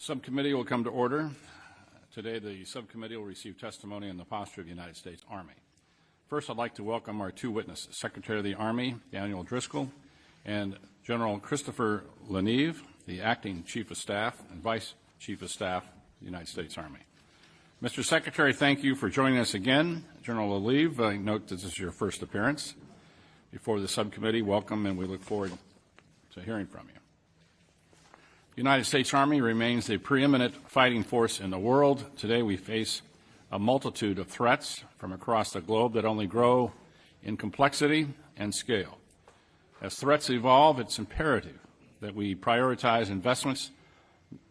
Subcommittee will come to order. Today, the subcommittee will receive testimony on the posture of the United States Army. First, I'd like to welcome our two witnesses, Secretary of the Army, Daniel Driscoll, and General Christopher LaNeve, the Acting Chief of Staff and Vice Chief of Staff of the United States Army. Mr. Secretary, thank you for joining us again. General LaNeve, I note that this is your first appearance before the subcommittee. Welcome, and we look forward to hearing from you. The United States Army remains the preeminent fighting force in the world. Today we face a multitude of threats from across the globe that only grow in complexity and scale. As threats evolve, it's imperative that we prioritize investments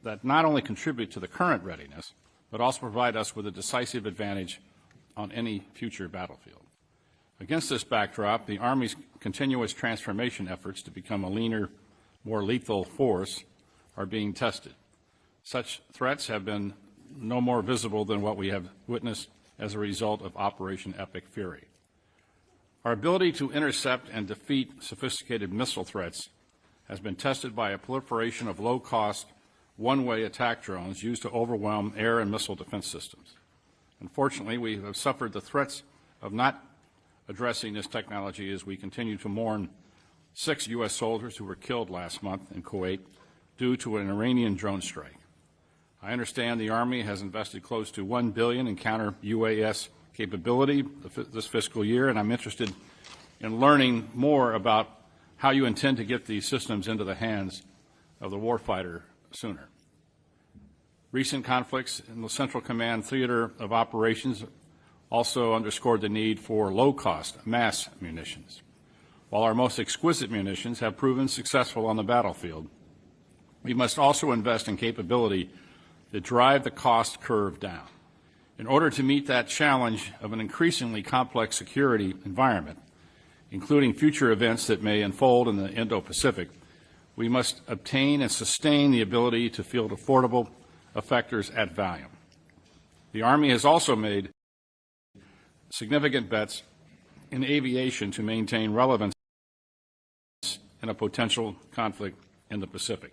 that not only contribute to the current readiness, but also provide us with a decisive advantage on any future battlefield. Against this backdrop, the Army's continuous transformation efforts to become a leaner, more lethal force are being tested. Such threats have been no more visible than what we have witnessed as a result of Operation Epic Fury. Our ability to intercept and defeat sophisticated missile threats has been tested by a proliferation of low-cost, one-way attack drones used to overwhelm air and missile defense systems. Unfortunately, we have suffered the threats of not addressing this technology as we continue to mourn 6 U.S. soldiers who were killed last month in Kuwait due to an Iranian drone strike. I understand the Army has invested close to $1 billion in counter-UAS capability this fiscal year, and I'm interested in learning more about how you intend to get these systems into the hands of the warfighter sooner. Recent conflicts in the Central Command Theater of Operations also underscored the need for low-cost mass munitions. While our most exquisite munitions have proven successful on the battlefield, we must also invest in capability that drive the cost curve down. In order to meet that challenge of an increasingly complex security environment, including future events that may unfold in the Indo-Pacific, we must obtain and sustain the ability to field affordable effectors at volume. The Army has also made significant bets in aviation to maintain relevance in a potential conflict in the Pacific.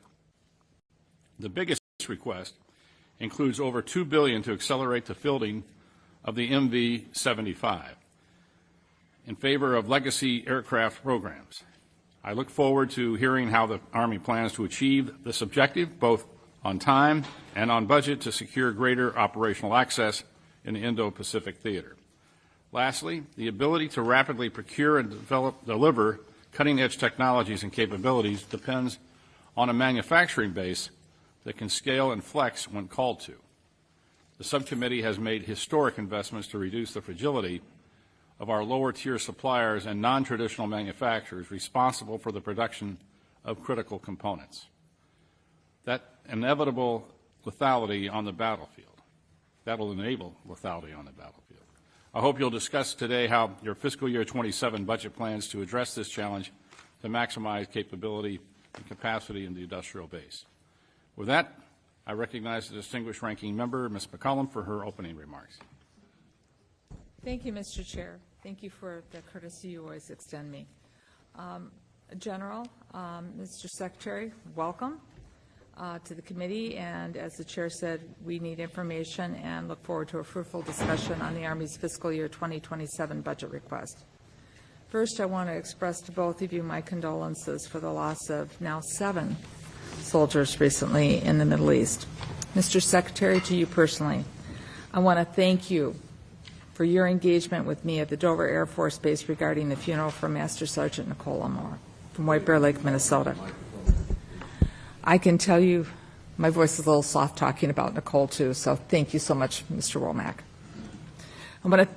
The biggest request includes over $2 billion to accelerate the fielding of the MV-75 in favor of legacy aircraft programs. I look forward to hearing how the Army plans to achieve this objective, both on time and on budget, to secure greater operational access in the Indo-Pacific theater. Lastly, the ability to rapidly procure and deliver cutting-edge technologies and capabilities depends on a manufacturing base that can scale and flex when called to. The subcommittee has made historic investments to reduce the fragility of our lower-tier suppliers and non-traditional manufacturers responsible for the production of critical components. That inevitable lethality on the battlefield, that will enable lethality on the battlefield. I hope you'll discuss today how your fiscal year 27 budget plans to address this challenge to maximize capability and capacity in the industrial base. With that, I recognize the distinguished ranking member, Ms. McCollum, for her opening remarks. Thank you, Mr. Chair. Thank you for the courtesy you always extend me. General, Mr. Secretary, welcome to the committee, and as the Chair said, we need information and look forward to a fruitful discussion on the Army's fiscal year 2027 budget request. First, I want to express to both of you my condolences for the loss of now 7 soldiers recently in the Middle East. Mr. Secretary, to you personally, I want to thank you for your engagement with me at the Dover Air Force Base regarding the funeral for Master Sergeant Nicole Moore from White Bear Lake, Minnesota. I can tell you my voice is a little soft talking about Nicole too, so thank you so much, Mr. Womack. I want to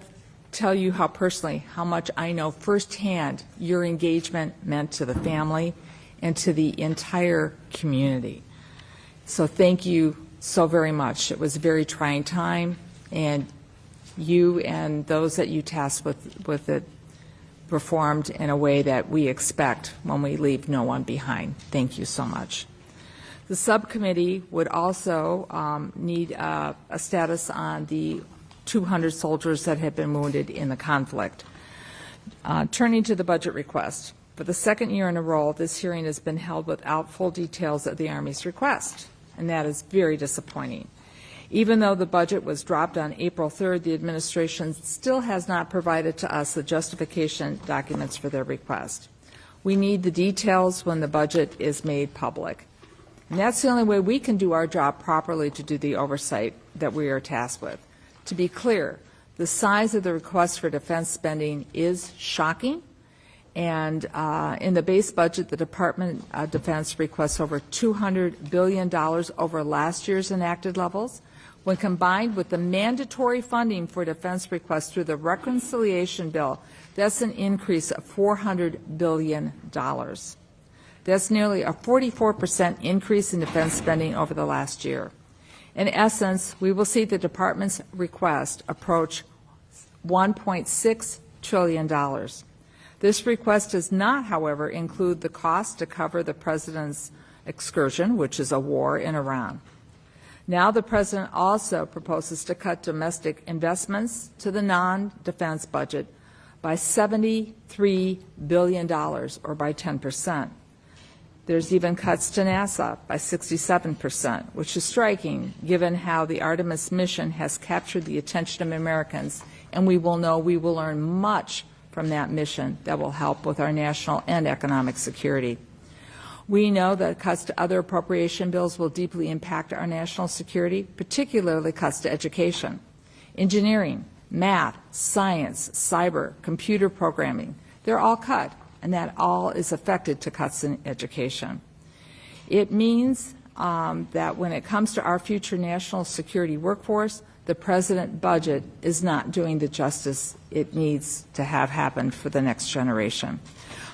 tell you how much I know firsthand your engagement meant to the family and to the entire community. So thank you so very much. It was a very trying time, and you and those that you tasked with it performed in a way that we expect when we leave no one behind. Thank you so much. The subcommittee would also need a status on the 200 soldiers that have been wounded in the conflict. Turning to the budget request. For the second year in a row, this hearing has been held without full details of the Army's request. and that is very disappointing. Even though the budget was dropped on April 3rd, the administration still has not provided to us the justification documents for their request. We need the details when the budget is made public. And that's the only way we can do our job properly to do the oversight that we are tasked with. To be clear, the size of the request for defense spending is shocking. And in the base budget, the Department of Defense requests over $200 billion over last year's enacted levels. When combined with the mandatory funding for defense requests through the reconciliation bill, that's an increase of $400 billion. That's nearly a 44% increase in defense spending over the last year. In essence, we will see the department's request approach $1.6 trillion. This request does not, however, include the cost to cover the president's excursion, which is a war in Iran. Now the president also proposes to cut domestic investments to the non-defense budget by $73 billion, or by 10%. There's even cuts to NASA by 67%, which is striking given how the Artemis mission has captured the attention of Americans, and we will learn much from that mission that will help with our national and economic security. We know that cuts to other appropriation bills will deeply impact our national security, particularly cuts to education, engineering, math, science, cyber, computer programming. They're all cut, and that all is affected to cuts in education. It means that when it comes to our future national security workforce, the President's budget is not doing the justice it needs to have happen for the next generation.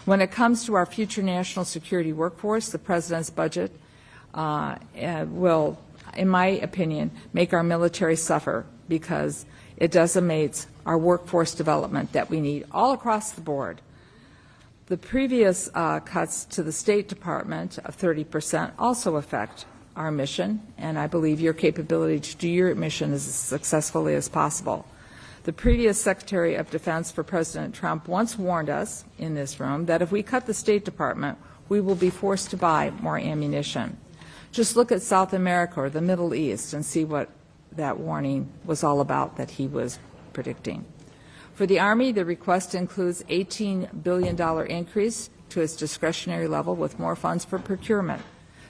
When it comes to our future national security workforce, the President's budget will, in my opinion, make our military suffer because it decimates our workforce development that we need all across the board. The previous cuts to the State Department of 30% also affect our mission, and I believe your capability to do your mission as successfully as possible. The previous Secretary of Defense for President Trump once warned us in this room that if we cut the State Department, we will be forced to buy more ammunition. Just look at South America or the Middle East and see what that warning was all about that he was predicting. For the Army, the request includes $18 billion increase to its discretionary level with more funds for procurement.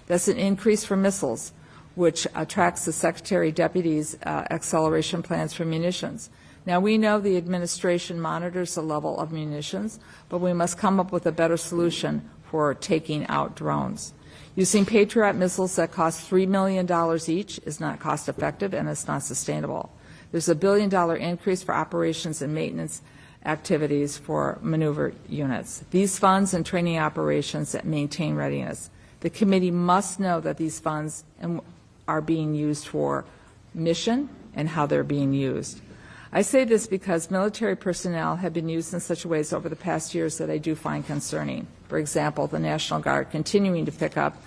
That's an increase for missiles, which tracks the Secretary Deputy's acceleration plans for munitions. Now, we know the administration monitors the level of munitions, but we must come up with a better solution for taking out drones. Using Patriot missiles that cost $3 million each is not cost effective and it's not sustainable. There's a $1 billion increase for operations and maintenance activities for maneuver units. These funds and training operations that maintain readiness. The committee must know that these funds are being used for mission and how they're being used. I say this because military personnel have been used in such ways over the past years that I do find concerning. For example, the National Guard continuing to pick up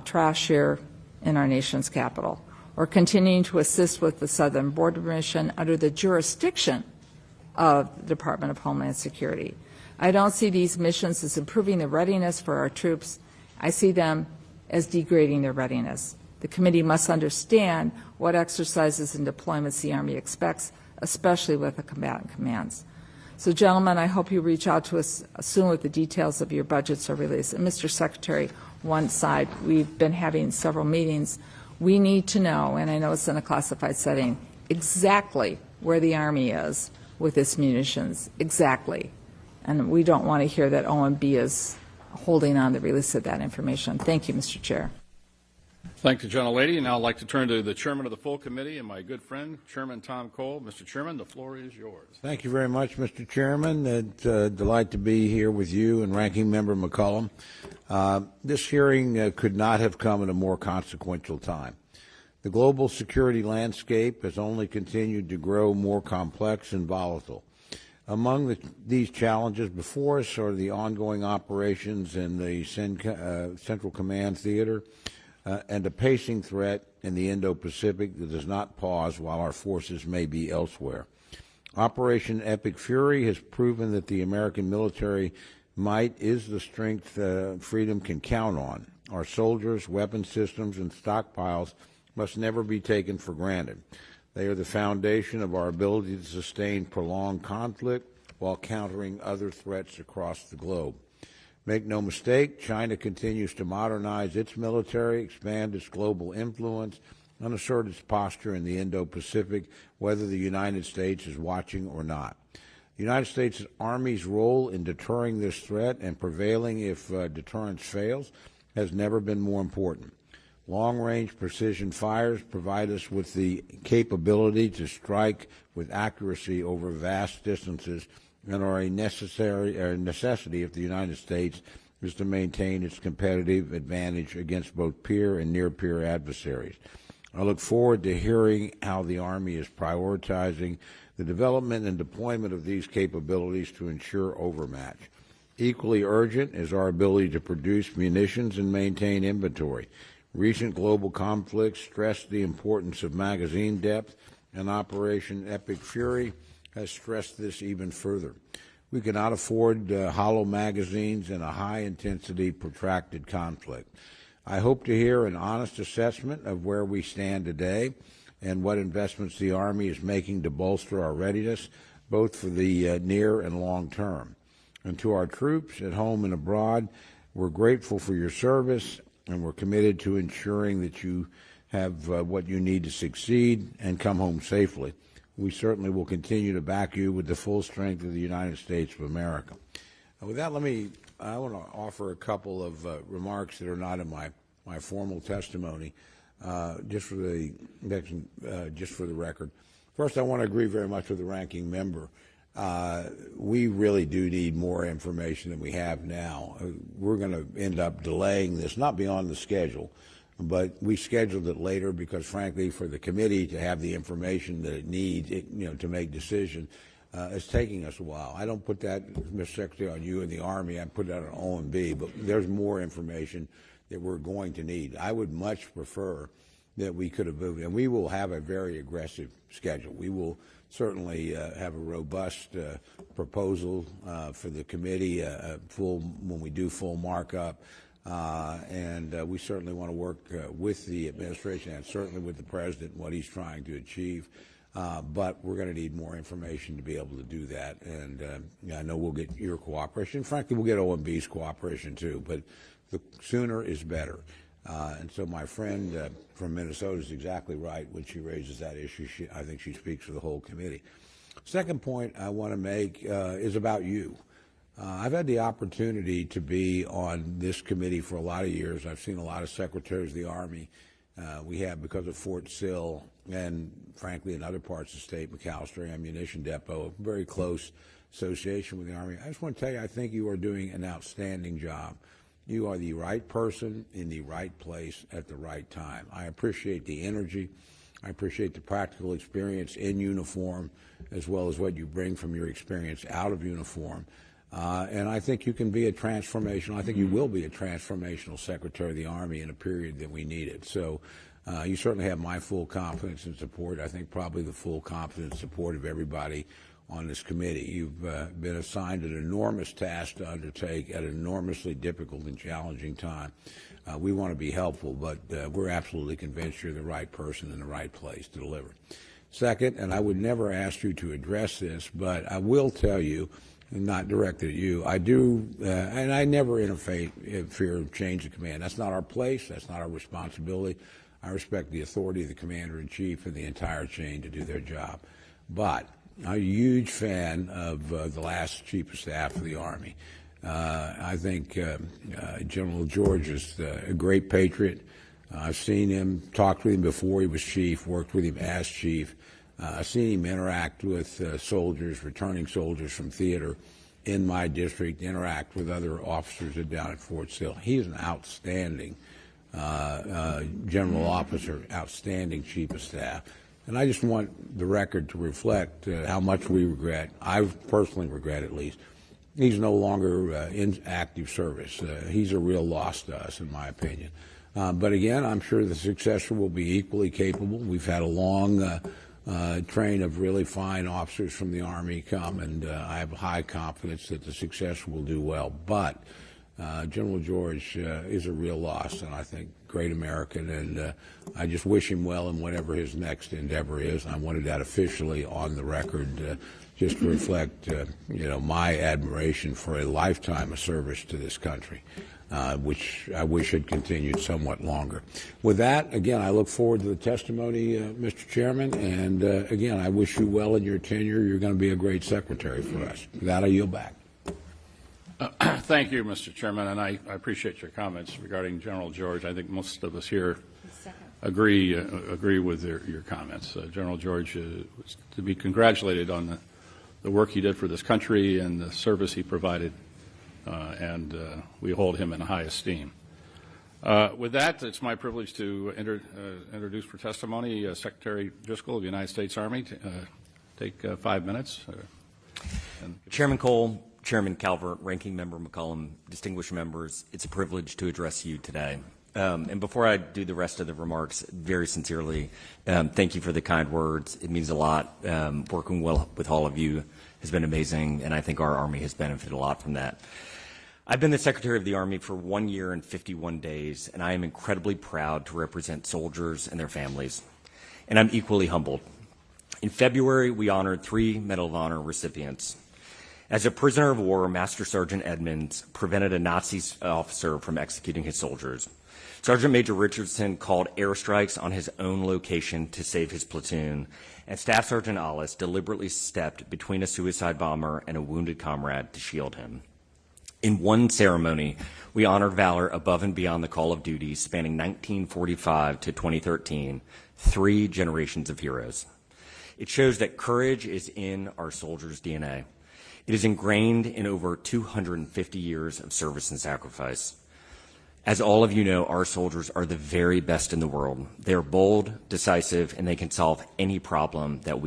trash here in our nation's capital, or continuing to assist with the Southern Border Mission under the jurisdiction of the Department of Homeland Security. I don't see these missions as improving the readiness for our troops. I see them as degrading their readiness. The committee must understand what exercises and deployments the Army expects, especially with the combatant commands. So, gentlemen, I hope you reach out to us soon with the details of your budgets are released. And, Mr. Secretary, one side, we've been having several meetings. We need to know, and I know it's in a classified setting, exactly where the Army is with its munitions, exactly. And we don't want to hear that OMB is holding on the release of that information. Thank you, Mr. Chair. Thank the gentlelady. And now I'd like to turn to the chairman of the full committee and my good friend, Chairman Tom Cole. Mr. Chairman, the floor is yours. Thank you very much, Mr. Chairman. It's a delight to be here with you and Ranking Member McCollum. This hearing could not have come at a more consequential time. The global security landscape has only continued to grow more complex and volatile. Among these challenges before us are the ongoing operations in the Central Command Theater, and a pacing threat in the Indo-Pacific that does not pause while our forces may be elsewhere. Operation Epic Fury has proven that the American military might is the strength freedom can count on. Our soldiers, weapon systems, and stockpiles must never be taken for granted. They are the foundation of our ability to sustain prolonged conflict while countering other threats across the globe. Make no mistake, China continues to modernize its military, expand its global influence, and assert its posture in the Indo-Pacific, whether the United States is watching or not. The United States Army's role in deterring this threat and prevailing if deterrence fails has never been more important. Long-range precision fires provide us with the capability to strike with accuracy over vast distances and are a necessity if the United States is to maintain its competitive advantage against both peer and near-peer adversaries. I look forward to hearing how the Army is prioritizing the development and deployment of these capabilities to ensure overmatch. Equally urgent is our ability to produce munitions and maintain inventory. Recent global conflicts stressed the importance of magazine depth, and Operation Epic Fury has stressed this even further. We cannot afford hollow magazines in a high-intensity, protracted conflict. I hope to hear an honest assessment of where we stand today and what investments the Army is making to bolster our readiness, both for the near and long term. And to our troops at home and abroad, we're grateful for your service, and we're committed to ensuring that you have what you need to succeed and come home safely. We certainly will continue to back you with the full strength of the United States of America. With that, I want to offer a couple of remarks that are not in my formal testimony, just for the record. First, I want to agree very much with the ranking member. We really do need more information than we have now. We're going to end up delaying this, not beyond the schedule, but we scheduled it later because, frankly, for the committee to have the information that it needs, to make decisions, it's taking us a while. I don't put that, Mr. Secretary, on you and the Army. I put that on OMB, but there's more information that we're going to need. I would much prefer that we could have moved, and we will have a very aggressive schedule. We will certainly have a robust proposal for the committee, when we do full markup, and we certainly want to work with the administration and certainly with the President, what he's trying to achieve. But we're going to need more information to be able to do that, and I know we'll get your cooperation. Frankly, we'll get OMB's cooperation too, but the sooner is better. And so my friend from Minnesota is exactly right when she raises that issue. I think she speaks for the whole committee. Second point I want to make is about you. I've had the opportunity to be on this committee for a lot of years. I've seen a lot of secretaries of the Army. We have, because of Fort Sill and, frankly, in other parts of the state, McAllister Ammunition Depot, a very close association with the Army. I just want to tell you, I think you are doing an outstanding job. You are the right person in the right place at the right time. I appreciate the energy. I appreciate the practical experience in uniform, as well as what you bring from your experience out of uniform. And I think you can be a transformational, I think you will be a transformational Secretary of the Army in a period that we need it. So you certainly have my full confidence and support. I think probably the full confidence and support of everybody on this committee. You've been assigned an enormous task to undertake at an enormously difficult and challenging time. We want to be helpful, but we're absolutely convinced you're the right person in the right place to deliver. Second, and I would never ask you to address this, but I will tell you, not directed at you, I do, and I never interfere or change the command. That's not our place. That's not our responsibility. I respect the authority of the Commander-in-Chief and the entire chain to do their job. But I'm a huge fan of the last Chief of Staff of the Army. I think General George is a great patriot. I've seen him, talked with him before he was chief, worked with him as chief. I've seen him interact with soldiers, returning soldiers from theater in my district, interact with other officers down at Fort Sill. He is an outstanding general officer, outstanding Chief of Staff. And I just want the record to reflect how much we regret, I personally regret at least, he's no longer in active service. He's a real loss to us, in my opinion. But again, I'm sure the successor will be equally capable. We've had a long train of really fine officers from the Army come, and I have high confidence that the successor will do well. But General George is a real loss, and I think great American, and I just wish him well in whatever his next endeavor is. I wanted that officially on the record, just to reflect, my admiration for a lifetime of service to this country, which I wish had continued somewhat longer. With that, again, I look forward to the testimony, Mr. Chairman, and again, I wish you well in your tenure. You're going to be a great secretary for us. With that, I yield back. Thank you, Mr. Chairman, and I appreciate your comments regarding General George. I think most of us here agree with your comments. General George was to be congratulated on the work he did for this country and the service he provided, and we hold him in high esteem. With that, it's my privilege to introduce for testimony Secretary Driscoll of the United States Army. Take 5 minutes. Chairman Cole, Chairman Calvert, Ranking Member McCollum, distinguished members, it's a privilege to address you today. And before I do the rest of the remarks, very sincerely, thank you for the kind words. It means a lot. Working well with all of you has been amazing, and I think our Army has benefited a lot from that. I've been the Secretary of the Army for 1 year and 51 days, and I am incredibly proud to represent soldiers and their families. And I'm equally humbled. In February, we honored 3 Medal of Honor recipients. As a prisoner of war, Master Sergeant Edmonds prevented a Nazi officer from executing his soldiers. Sergeant Major Richardson called airstrikes on his own location to save his platoon, and Staff Sergeant Ollis deliberately stepped between a suicide bomber and a wounded comrade to shield him. In one ceremony, we honored valor above and beyond the call of duty, spanning 1945 to 2013, 3 generations of heroes. It shows that courage is in our soldiers' DNA. It is ingrained in over 250 years of service and sacrifice. As all of you know, our soldiers are the very best in the world. They are bold, decisive, and they can solve any problem that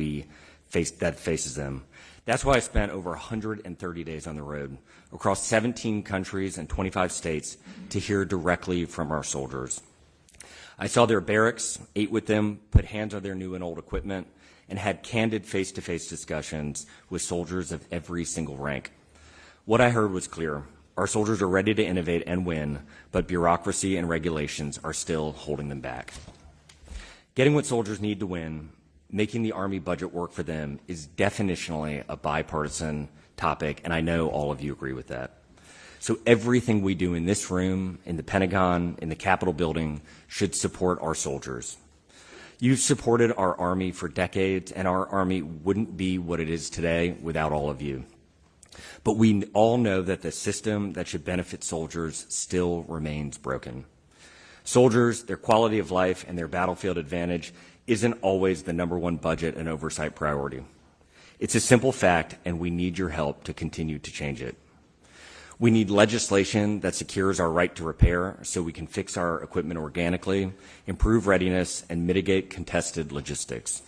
faces them. That's why I spent over 130 days on the road across 17 countries and 25 states to hear directly from our soldiers. I saw their barracks, ate with them, put hands on their new and old equipment, and had candid face-to-face discussions with soldiers of every single rank. What I heard was clear. Our soldiers are ready to innovate and win, but bureaucracy and regulations are still holding them back. Getting what soldiers need to win, making the Army budget work for them, is definitionally a bipartisan topic, and I know all of you agree with that. So everything we do in this room, in the Pentagon, in the Capitol building, should support our soldiers. You've supported our Army for decades, and our Army wouldn't be what it is today without all of you. But we all know that the system that should benefit soldiers still remains broken. Soldiers, their quality of life, and their battlefield advantage isn't always the #1 budget and oversight priority. It's a simple fact, and we need your help to continue to change it. We need legislation that secures our right to repair so we can fix our equipment organically, improve readiness, and mitigate contested logistics.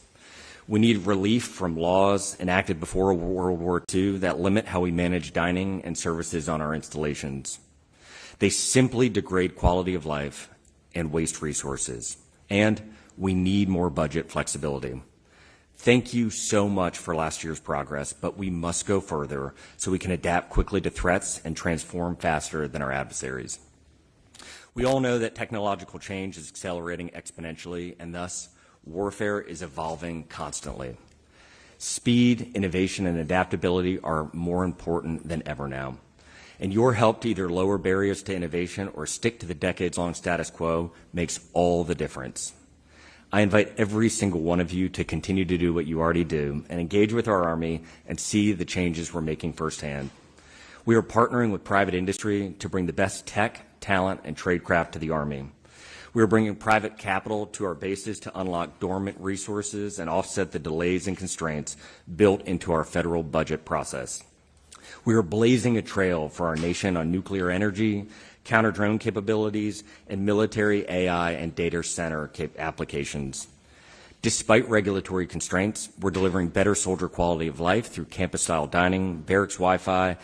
We need relief from laws enacted before World War II that limit how we manage dining and services on our installations. They simply degrade quality of life and waste resources. And we need more budget flexibility. Thank you so much for last year's progress, but we must go further so we can adapt quickly to threats and transform faster than our adversaries. We all know that technological change is accelerating exponentially, and thus warfare is evolving constantly. Speed, innovation, and adaptability are more important than ever now. And your help to either lower barriers to innovation or stick to the decades-long status quo makes all the difference. I invite every single one of you to continue to do what you already do and engage with our Army and see the changes we're making firsthand. We are partnering with private industry to bring the best tech, talent, and tradecraft to the Army. We are bringing private capital to our bases to unlock dormant resources and offset the delays and constraints built into our federal budget process. We are blazing a trail for our nation on nuclear energy, counter-drone capabilities, and military AI and data center applications. Despite regulatory constraints, we're delivering better soldier quality of life through campus-style dining, barracks Wi-Fi,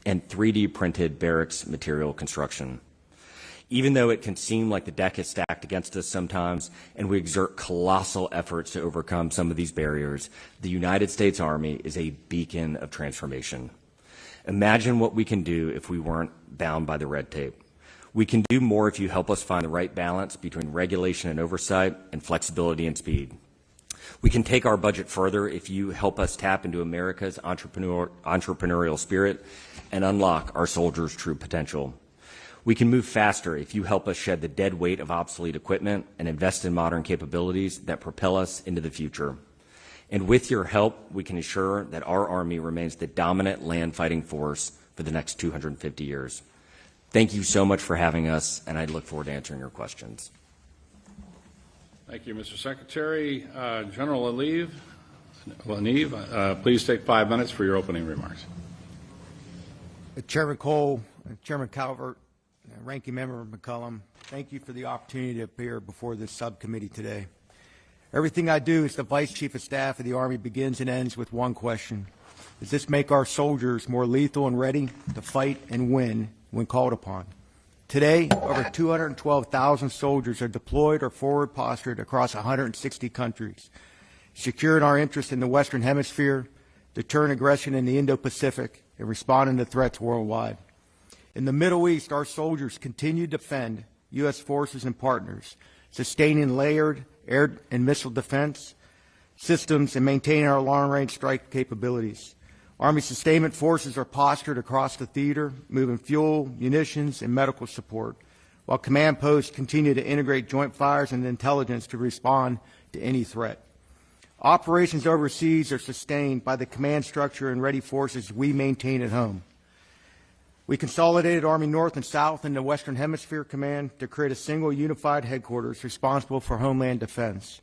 and 3D-printed barracks material construction. Even though it can seem like the deck is stacked against us sometimes, and we exert colossal efforts to overcome some of these barriers, the United States Army is a beacon of transformation. Imagine what we can do if we weren't bound by the red tape. We can do more if you help us find the right balance between regulation and oversight and flexibility and speed. We can take our budget further if you help us tap into America's entrepreneurial spirit and unlock our soldiers' true potential. We can move faster if you help us shed the dead weight of obsolete equipment and invest in modern capabilities that propel us into the future. And with your help, we can ensure that our Army remains the dominant land fighting force for the next 250 years. Thank you so much for having us, and I look forward to answering your questions. Thank you, Mr. Secretary. General LaNeve, please take 5 minutes for your opening remarks. Chairman Cole, Chairman Calvert, Ranking Member McCollum, thank you for the opportunity to appear before this subcommittee today. Everything I do as the Vice Chief of Staff of the Army begins and ends with one question. Does this make our soldiers more lethal and ready to fight and win when called upon? Today, over 212,000 soldiers are deployed or forward postured across 160 countries, securing our interests in the Western Hemisphere, deterring aggression in the Indo-Pacific, and responding to threats worldwide. In the Middle East, our soldiers continue to defend U.S. forces and partners, sustaining layered air and missile defense systems and maintaining our long-range strike capabilities. Army sustainment forces are postured across the theater, moving fuel, munitions, and medical support, while command posts continue to integrate joint fires and intelligence to respond to any threat. Operations overseas are sustained by the command structure and ready forces we maintain at home. We consolidated Army North and South in the Western Hemisphere Command to create a single unified headquarters responsible for homeland defense.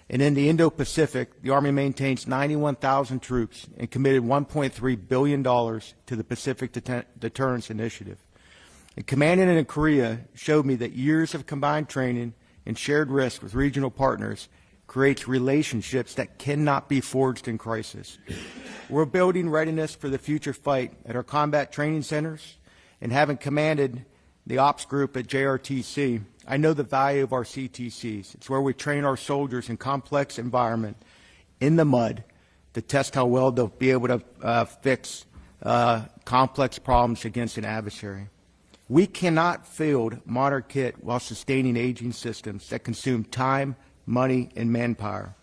And in the Indo-Pacific, the Army maintains 91,000 troops and committed $1.3 billion to the Pacific Deterrence Initiative. And commanding in Korea showed me that years of combined training and shared risk with regional partners creates relationships that cannot be forged in crisis. We're building readiness for the future fight at our combat training centers, and having commanded the ops group at JRTC, I know the value of our CTCs. It's where we train our soldiers in complex environment in the mud to test how well they'll be able to fix complex problems against an adversary. We cannot field modern kit while sustaining aging systems that consume time, money, and manpower.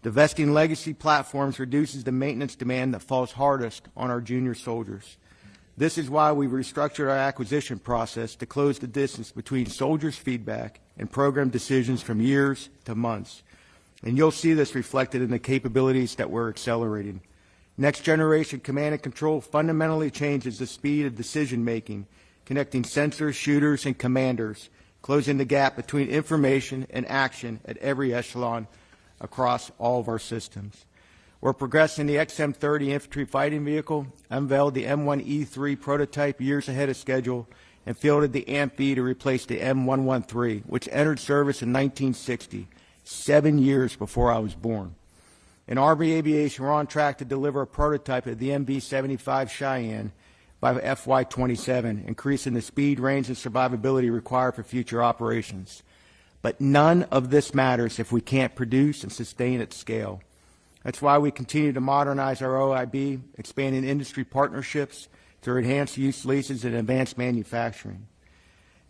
Divesting legacy platforms reduces the maintenance demand that falls hardest on our junior soldiers. This is why we restructured our acquisition process to close the distance between soldiers' feedback and program decisions from years to months. And you'll see this reflected in the capabilities that we're accelerating. Next generation command and control fundamentally changes the speed of decision making, connecting sensors, shooters, and commanders, closing the gap between information and action at every echelon across all of our systems. We're progressing the XM-30 infantry fighting vehicle, unveiled the M1E3 prototype years ahead of schedule, and fielded the AMP-V to replace the M113, which entered service in 1960, 7 years before I was born. In Army Aviation, we're on track to deliver a prototype of the MV-75 Cheyenne by FY27, increasing the speed, range, and survivability required for future operations. But none of this matters if we can't produce and sustain at scale. That's why we continue to modernize our OIB, expanding industry partnerships through enhanced use leases and advanced manufacturing.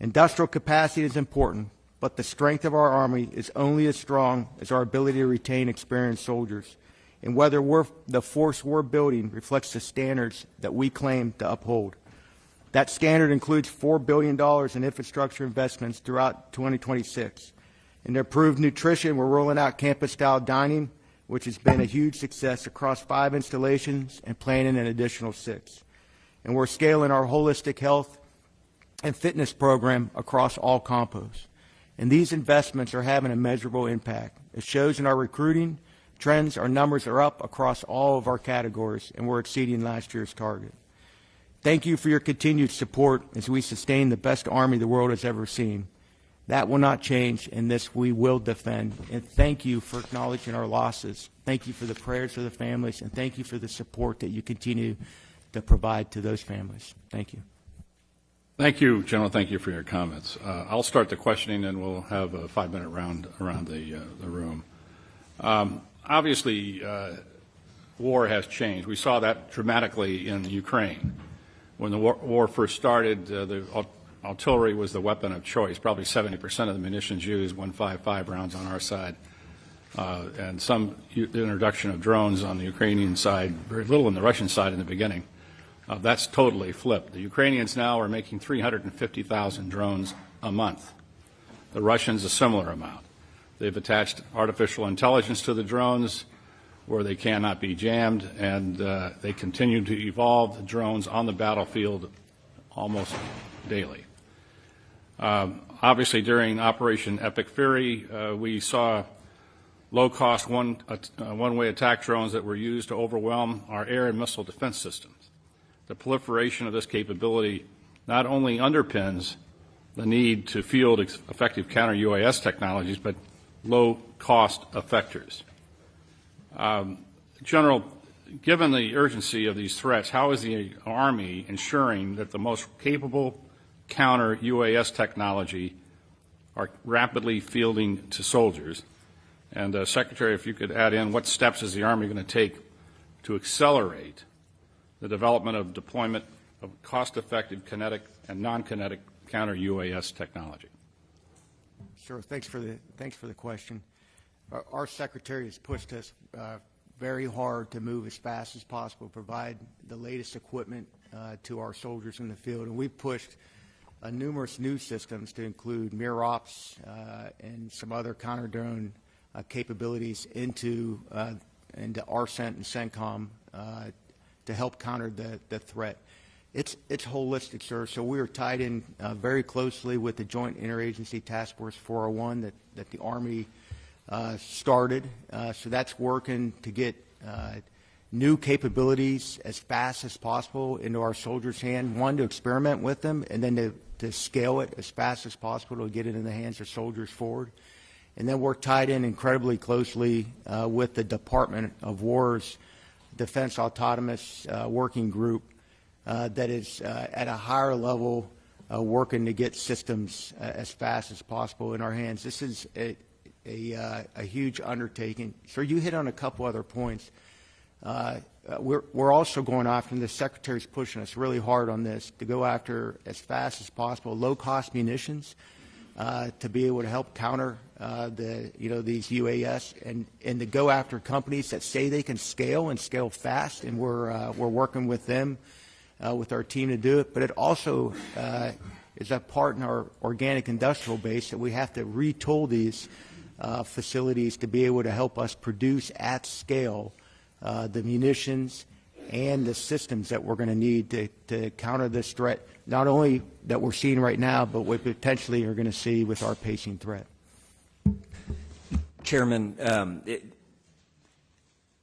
Industrial capacity is important, but the strength of our Army is only as strong as our ability to retain experienced soldiers. And whether the force we're building reflects the standards that we claim to uphold. That standard includes $4 billion in infrastructure investments throughout 2026. In improved nutrition, we're rolling out campus-style dining, which has been a huge success across 5 installations and planning an additional 6. And we're scaling our holistic health and fitness program across all compos. And these investments are having a measurable impact. It shows in our recruiting trends. Our numbers are up across all of our categories, and we're exceeding last year's target. Thank you for your continued support as we sustain the best Army the world has ever seen. That will not change, and this we will defend. And thank you for acknowledging our losses. Thank you for the prayers of the families, and thank you for the support that you continue to provide to those families. Thank you. Thank you, General. Thank you for your comments. I'll start the questioning, and we'll have a 5-minute round around the room. Obviously, war has changed. We saw that dramatically in Ukraine. when the war first started, the artillery was the weapon of choice. Probably 70% of the munitions used 155 rounds on our side, and some introduction of drones on the Ukrainian side, very little on the Russian side in the beginning. That's totally flipped. The Ukrainians now are making 350,000 drones a month. The Russians a similar amount. They've attached artificial intelligence to the drones where they cannot be jammed, and they continue to evolve the drones on the battlefield almost daily. Obviously, during Operation Epic Fury, we saw low-cost one-way attack drones that were used to overwhelm our air and missile defense systems. The proliferation of this capability not only underpins the need to field effective counter-UAS technologies, but low-cost effectors. General, given the urgency of these threats, how is the Army ensuring that the most capable counter-UAS technology are rapidly fielding to soldiers? And Secretary, if you could add in, what steps is the Army going to take to accelerate the development of deployment of cost-effective kinetic and non-kinetic counter-UAS technology? Sure. Thanks for the question. Our Secretary has pushed us very hard to move as fast as possible, provide the latest equipment to our soldiers in the field, and we've pushed numerous new systems to include MirOps and some other counter-drone capabilities into RCENT and CENTCOM to help counter the threat. It's holistic, sir. So we are tied in very closely with the Joint Interagency Task Force 401 that the Army started. So that's working to get new capabilities as fast as possible into our soldiers' hand. One, to experiment with them, and then to scale it as fast as possible to get it in the hands of soldiers forward. And then we're tied in incredibly closely with the Department of War's Defense Autonomous Working Group that is at a higher level working to get systems as fast as possible in our hands. This is a huge undertaking. So you hit on a couple other points. We're also going after, and the Secretary's pushing us really hard on this, to go after as fast as possible low-cost munitions to be able to help counter these UAS, and to go after companies that say they can scale and scale fast, and we're working with them, with our team to do it. But it also is a part in our organic industrial base that we have to retool these facilities to be able to help us produce at scale the munitions and the systems that we're going to need to counter this threat, not only that we're seeing right now, but we potentially are going to see with our pacing threat. Chairman,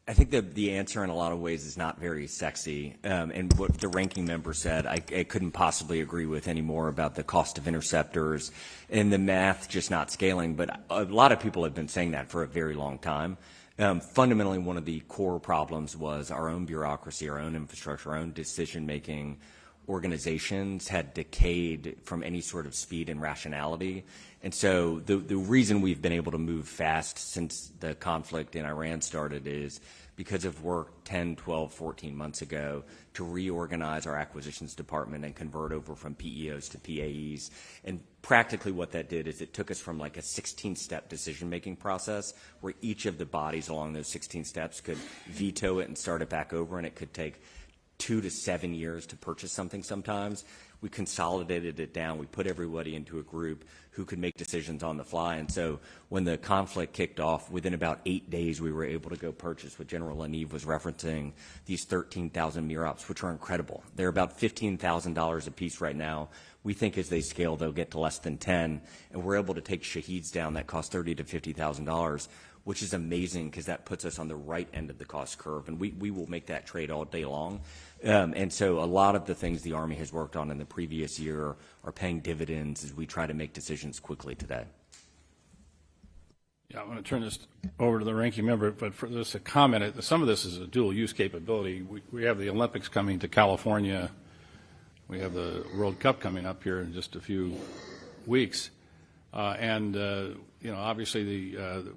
I think the answer in a lot of ways is not very sexy. And what the ranking member said, I couldn't possibly agree with any more about the cost of interceptors and the math just not scaling. But a lot of people have been saying that for a very long time. Fundamentally, one of the core problems was our own bureaucracy, our own infrastructure, our own decision-making organizations had decayed from any sort of speed and rationality. And so the reason we've been able to move fast since the conflict in Iran started is because of work 10, 12, 14 months ago to reorganize our acquisitions department and convert over from PEOs to PAEs. And practically what that did is it took us from like a 16-step decision-making process where each of the bodies along those 16 steps could veto it and start it back over, and it could take 2 to 7 years to purchase something sometimes. We consolidated it down. We put everybody into a group who could make decisions on the fly. And so when the conflict kicked off, within about 8 days, we were able to go purchase what General LaNeve was referencing, these 13,000 MirOps, which are incredible. They're about $15,000 a piece right now. We think as they scale, they'll get to less than 10. And we're able to take Shaheeds down that cost $30,000 to $50,000, which is amazing because that puts us on the right end of the cost curve. And we will make that trade all day long. And so a lot of the things the Army has worked on in the previous year are paying dividends as we try to make decisions quickly today. Yeah, I'm going to turn this over to the ranking member, but for this a comment, some of this is a dual-use capability. We have the Olympics coming to California. We have the World Cup coming up here in just a few weeks. Obviously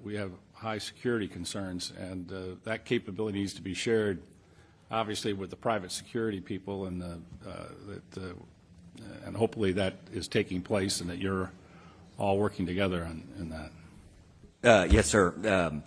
we have high security concerns, and that capability needs to be shared obviously with the private security people and and hopefully that is taking place and that you're all working together in that. Yes, sir.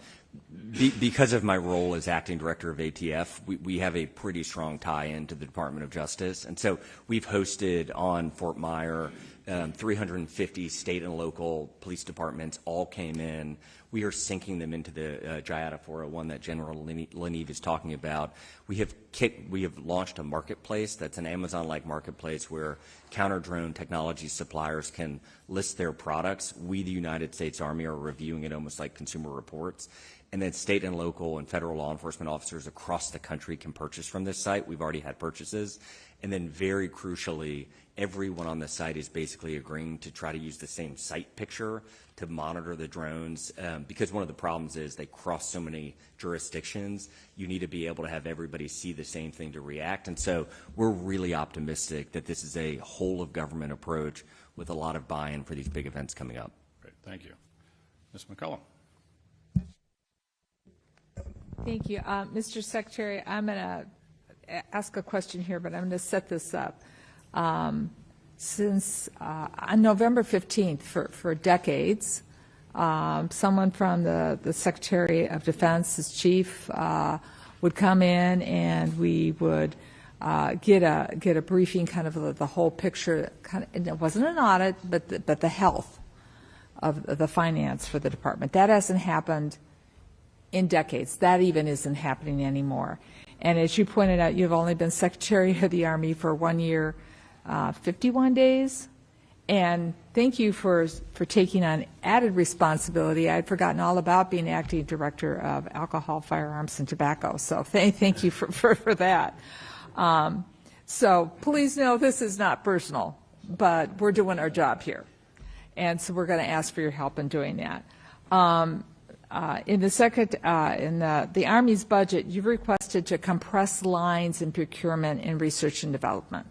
Because of my role as acting director of ATF, we have a pretty strong tie-in to the Department of Justice. And so we've hosted on Fort Myer 350 state and local police departments all came in. We are syncing them into the JIATA 401 that General LaNeve is talking about. We have launched a marketplace that's an Amazon-like marketplace where counter-drone technology suppliers can list their products. We, the United States Army, are reviewing it almost like Consumer Reports. And then state and local and federal law enforcement officers across the country can purchase from this site. We've already had purchases. And then very crucially, everyone on the site is basically agreeing to try to use the same site picture to monitor the drones, because one of the problems is they cross so many jurisdictions. You need to be able to have everybody see the same thing to react. And so we're really optimistic that this is a whole of government approach with a lot of buy-in for these big events coming up. Great, thank you. Ms. McCullum. Thank you. Mr. Secretary, I'm going to ask a question here, but I'm going to set this up. Since on November 15th, for decades, someone from the Secretary of Defense's chief would come in and we would get a briefing, kind of the whole picture. And it wasn't an audit, but the health of the finance for the department. That hasn't happened in decades. That even isn't happening anymore. And as you pointed out, you've only been Secretary of the Army for 1 year, 51 days. And thank you for taking on added responsibility. I'd forgotten all about being acting director of alcohol, firearms, and tobacco. So thank you for that. So please know this is not personal, but we're doing our job here. And so we're going to ask for your help in doing that. In the Army's budget, you've requested to compress lines in procurement and research and development.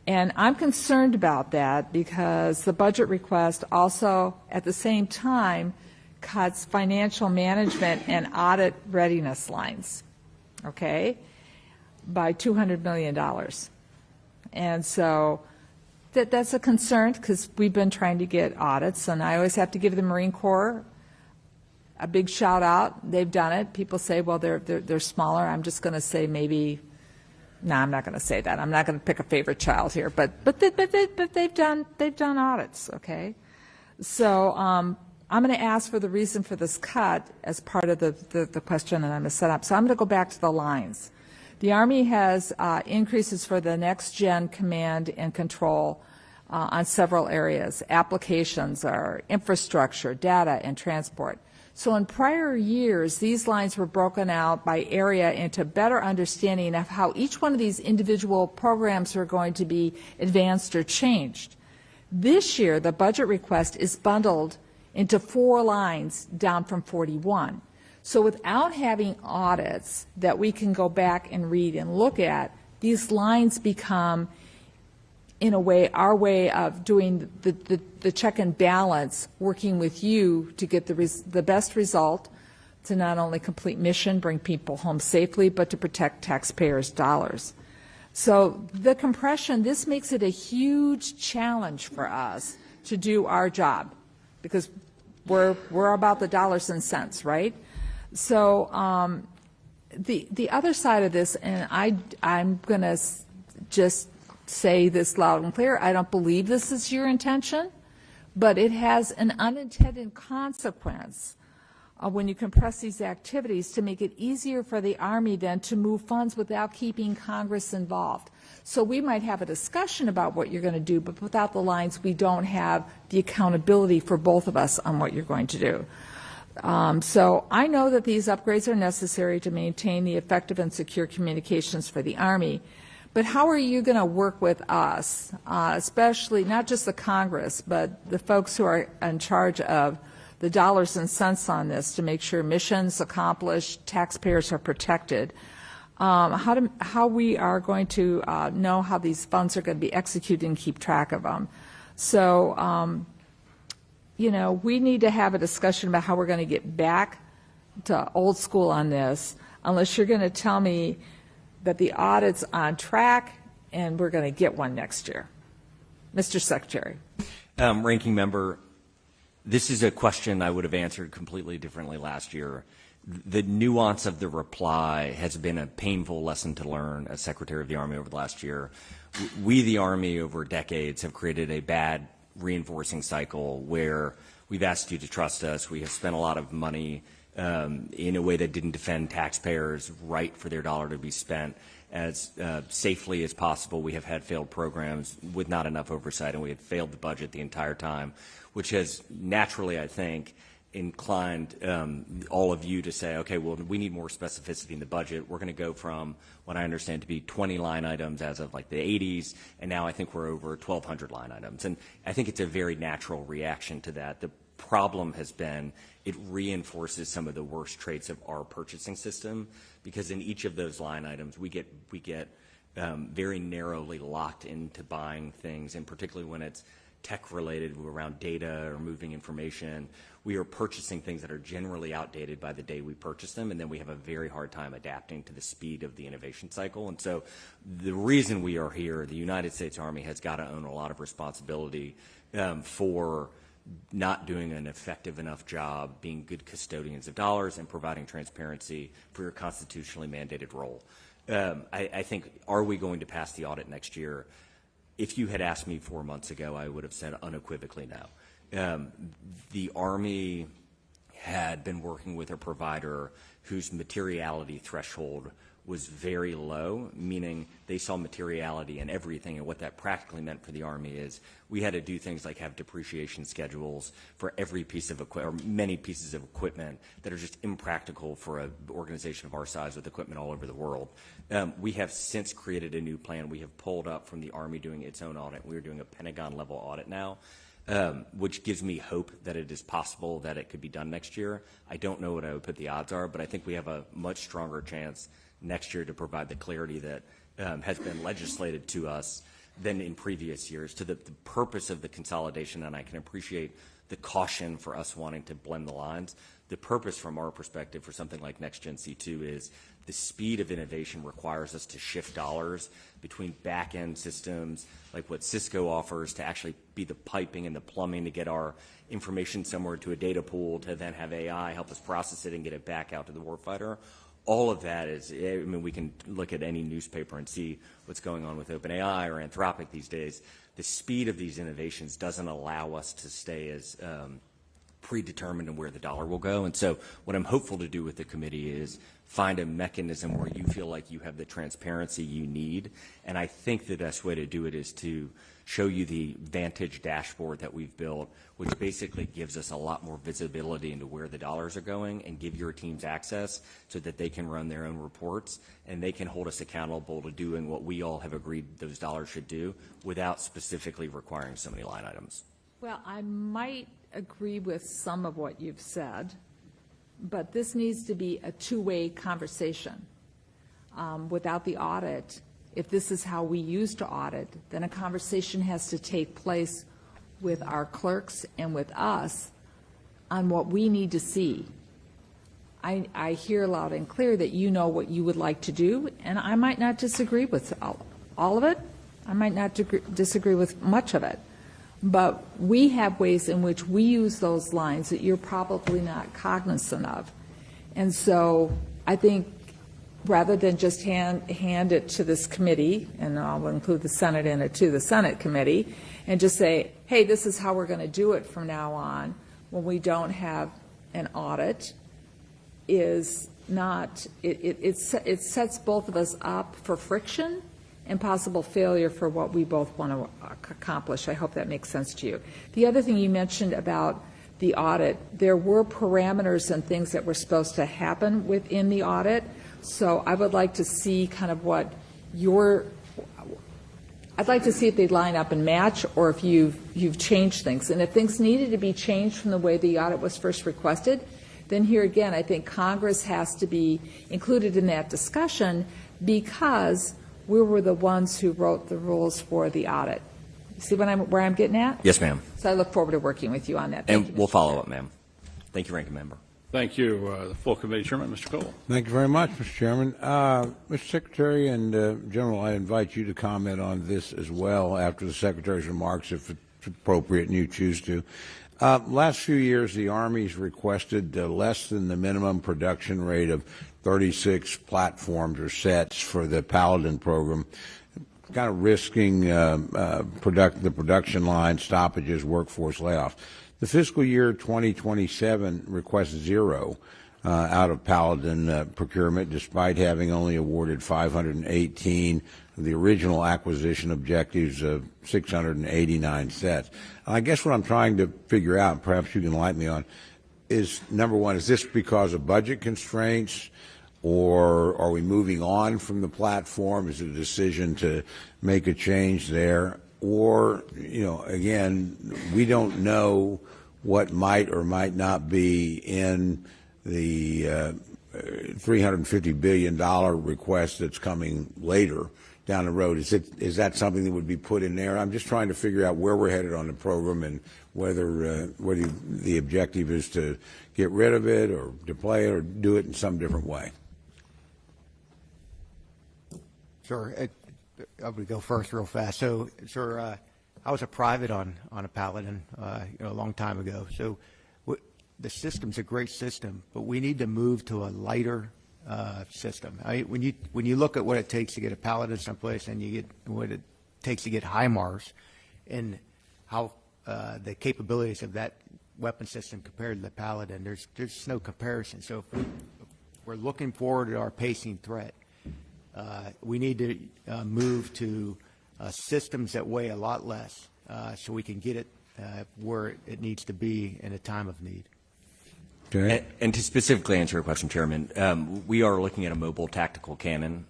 And I'm concerned about that because the budget request also, at the same time, cuts financial management and audit readiness lines, okay, by $200 million. And so that's a concern because we've been trying to get audits, and I always have to give the Marine Corps a big shout out. They've done it. People say, well, they're smaller. I'm just going to say maybe, no, I'm not going to say that. I'm not going to pick a favorite child here, but they've done audits, okay? So I'm going to ask for the reason for this cut as part of the question that I'm going to set up. So I'm going to go back to the lines. The Army has increases for the next gen command and control on several areas. Applications are infrastructure, data, and transport. So in prior years, these lines were broken out by area into better understanding of how each one of these individual programs are going to be advanced or changed. This year, the budget request is bundled into 4 lines down from 41. So without having audits that we can go back and read and look at, these lines become, in a way, our way of doing the check and balance, working with you to get the best result, to not only complete mission, bring people home safely, but to protect taxpayers' dollars. So the compression, this makes it a huge challenge for us to do our job, because we're about the dollars and cents, right? So the other side of this, and I'm going to just say this loud and clear, I don't believe this is your intention, but it has an unintended consequence when you compress these activities to make it easier for the Army then to move funds without keeping Congress involved. So we might have a discussion about what you're going to do, but without the lines, we don't have the accountability for both of us on what you're going to do. So I know that these upgrades are necessary to maintain the effective and secure communications for the Army. But how are you going to work with us, especially not just the Congress, but the folks who are in charge of the dollars and cents on this to make sure missions accomplished, taxpayers are protected? How we are going to know how these funds are going to be executed and keep track of them. So, you know, we need to have a discussion about how we're going to get back to old school on this, unless you're going to tell me that the audit's on track and we're going to get one next year. Mr. Secretary. Ranking Member, this is a question I would have answered completely differently last year. The nuance of the reply has been a painful lesson to learn as Secretary of the Army over the last year. We, the Army, over decades have created a bad reinforcing cycle where we've asked you to trust us. We have spent a lot of money in a way that didn't defend taxpayers' right for their dollar to be spent as safely as possible. We have had failed programs with not enough oversight, and we had failed the budget the entire time, which has naturally, I think, inclined all of you to say, okay, well, we need more specificity in the budget. We're going to go from what I understand to be 20 line items as of like the 80s, and now I think we're over 1,200 line items. And I think it's a very natural reaction to that. The problem has been it reinforces some of the worst traits of our purchasing system, because in each of those line items we get very narrowly locked into buying things, and particularly when it's tech related around data or moving information, we are purchasing things that are generally outdated by the day we purchase them, and then we have a very hard time adapting to the speed of the innovation cycle. And so the reason we are here, the United States Army has got to own a lot of responsibility for not doing an effective enough job being good custodians of dollars and providing transparency for your constitutionally mandated role. I think, are we going to pass the audit next year? If you had asked me 4 months ago, I would have said unequivocally no. The Army had been working with a provider whose materiality threshold was very low, meaning they saw materiality in everything. And what that practically meant for the Army is we had to do things like have depreciation schedules for every piece of equipment, or many pieces of equipment that are just impractical for an organization of our size with equipment all over the world. We have since created a new plan. We have pulled up from the Army doing its own audit. We are doing a Pentagon-level audit now, which gives me hope that it is possible that it could be done next year. I don't know what I would put the odds are, but I think we have a much stronger chance next year to provide the clarity that has been legislated to us than in previous years to the purpose of the consolidation. And I can appreciate the caution for us wanting to blend the lines. The purpose from our perspective for something like Next Gen C2 is the speed of innovation requires us to shift dollars between back-end systems like what Cisco offers to actually be the piping and the plumbing to get our information somewhere to a data pool to then have AI help us process it and get it back out to the warfighter. All of that is, I mean, we can look at any newspaper and see what's going on with OpenAI or Anthropic these days. The speed of these innovations doesn't allow us to stay as predetermined in where the dollar will go. And so what I'm hopeful to do with the committee is find a mechanism where you feel like you have the transparency you need. And I think the best way to do it is to show you the Vantage dashboard that we've built, which basically gives us a lot more visibility into where the dollars are going and give your teams access so that they can run their own reports and they can hold us accountable to doing what we all have agreed those dollars should do without specifically requiring so many line items. Well, I might agree with some of what you've said, but this needs to be a two-way conversation. Without the audit, if this is how we used to audit, then a conversation has to take place with our clerks and with us on what we need to see. I hear loud and clear that you know what you would like to do, and I might not disagree with all of it. I might not disagree with much of it. But we have ways in which we use those lines that you're probably not cognizant of. And so I think rather than just hand it to this committee, and I'll include the Senate in it too, the Senate committee, and just say, hey, this is how we're going to do it from now on when we don't have an audit, is not, it sets both of us up for friction and possible failure for what we both want to accomplish. I hope that makes sense to you. The other thing you mentioned about the audit, there were parameters and things that were supposed to happen within the audit. So I would like to see kind of what I'd like to see if they line up and match, or if you've changed things. And if things needed to be changed from the way the audit was first requested, then here again, I think Congress has to be included in that discussion, because we were the ones who wrote the rules for the audit. You see where I'm getting at? Yes, ma'am. So I look forward to working with you on that. Thank you, and we'll Mr. follow Chair. up, ma'am. Thank you, Ranking Member. Thank you. The full committee chairman, Mr. Cole. Thank you very much, Mr. Chairman. Mr. Secretary and General, I invite you to comment on this as well after the Secretary's remarks, if it's appropriate and you choose to. Last few years, the Army's requested less than the minimum production rate of 36 platforms or sets for the Paladin program, kind of risking the production line stoppages, workforce layoffs. The fiscal year 2027 requests 0 out of Paladin procurement, despite having only awarded 518 of the original acquisition objectives of 689 sets. And I guess what I'm trying to figure out, and perhaps you can enlighten me on, is, number one, is this because of budget constraints, or are we moving on from the platform? Is it a decision to make a change there? Or, again, we don't know what might or might not be in the $350 billion request that's coming later down the road. Is that something that would be put in there? I'm just trying to figure out where we're headed on the program and whether the objective is to get rid of it or deploy it or do it in some different way. Sure. I'm going to go first real fast. So, sir, I was a private on a Paladin a long time ago. So the system's a great system, but we need to move to a lighter system. When you look at what it takes to get a Paladin someplace, and you get what it takes to get HIMARS, and how the capabilities of that weapon system compared to the Paladin, there's no comparison. So if we're looking forward to our pacing threat, we need to move to systems that weigh a lot less, so we can get it where it needs to be in a time of need. Okay. And to specifically answer your question, Chairman, we are looking at a mobile tactical cannon,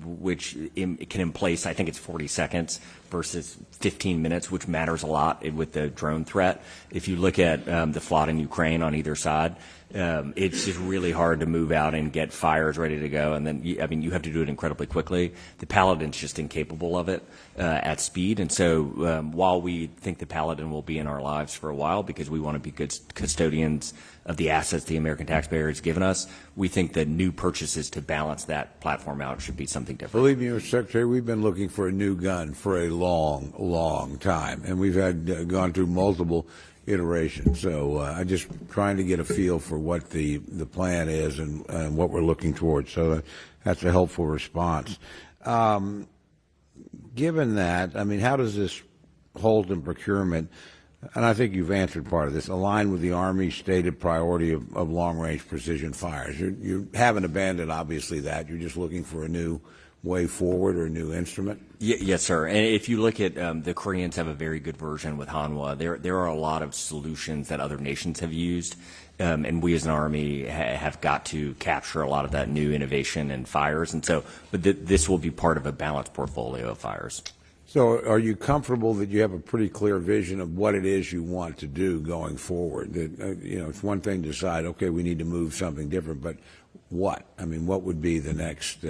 which can emplace, I think it's 40 seconds versus 15 minutes, which matters a lot with the drone threat. If you look at the flood in Ukraine on either side, it's just really hard to move out and get fires ready to go. And then, you have to do it incredibly quickly. The Paladin's just incapable of it at speed. And so while we think the Paladin will be in our lives for a while because we want to be good custodians of the assets the American taxpayer has given us, we think that new purchases to balance that platform out should be something different. Believe me, Mr. Secretary, we've been looking for a new gun for a long, long time, and we've had gone through multiple iterations. So I'm just trying to get a feel for what the plan is and what we're looking towards. So that's a helpful response. Given that, how does this hold in procurement, and I think you've answered part of this, align with the Army's stated priority of long-range precision fires? You haven't abandoned, obviously, that. You're just looking for a new way forward or a new instrument? Yes, sir. And if you look at the Koreans have a very good version with Hanwha. There are a lot of solutions that other nations have used, and we as an Army have got to capture a lot of that new innovation and fires. And so, but this will be part of a balanced portfolio of fires. So are you comfortable that you have a pretty clear vision of what it is you want to do going forward? That, it's one thing to decide, okay, we need to move something different, but what? What would be the next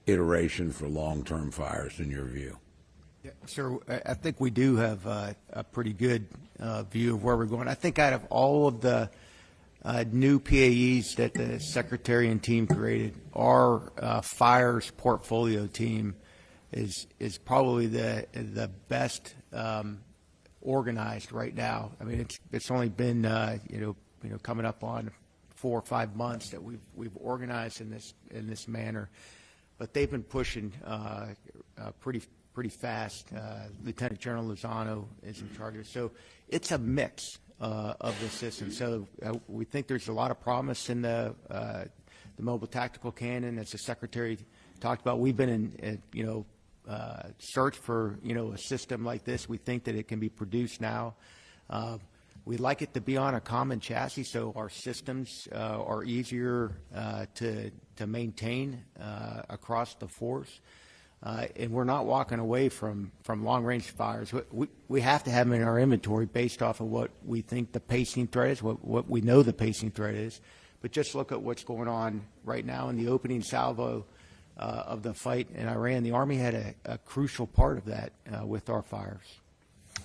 iteration for long-term fires in your view? Yeah, sir, I think we do have a pretty good view of where we're going. I think out of all of the new PAEs that the Secretary and team created, our fires portfolio team is probably the best organized right now. It's only been coming up on 4 or 5 months that we've organized in this manner, but they've been pushing pretty fast. Lieutenant General Lozano is in charge of it. So it's a mix of the system. So we think there's a lot of promise in the mobile tactical cannon, as the Secretary talked about. We've been in search for a system like this. We think that it can be produced now. We'd like it to be on a common chassis, so our systems are easier to maintain across the force. And we're not walking away from long-range fires. We have to have them in our inventory based off of what we think the pacing threat is, what we know the pacing threat is. But just look at what's going on right now in the opening salvo of the fight in Iran. The Army had a crucial part of that with our fires.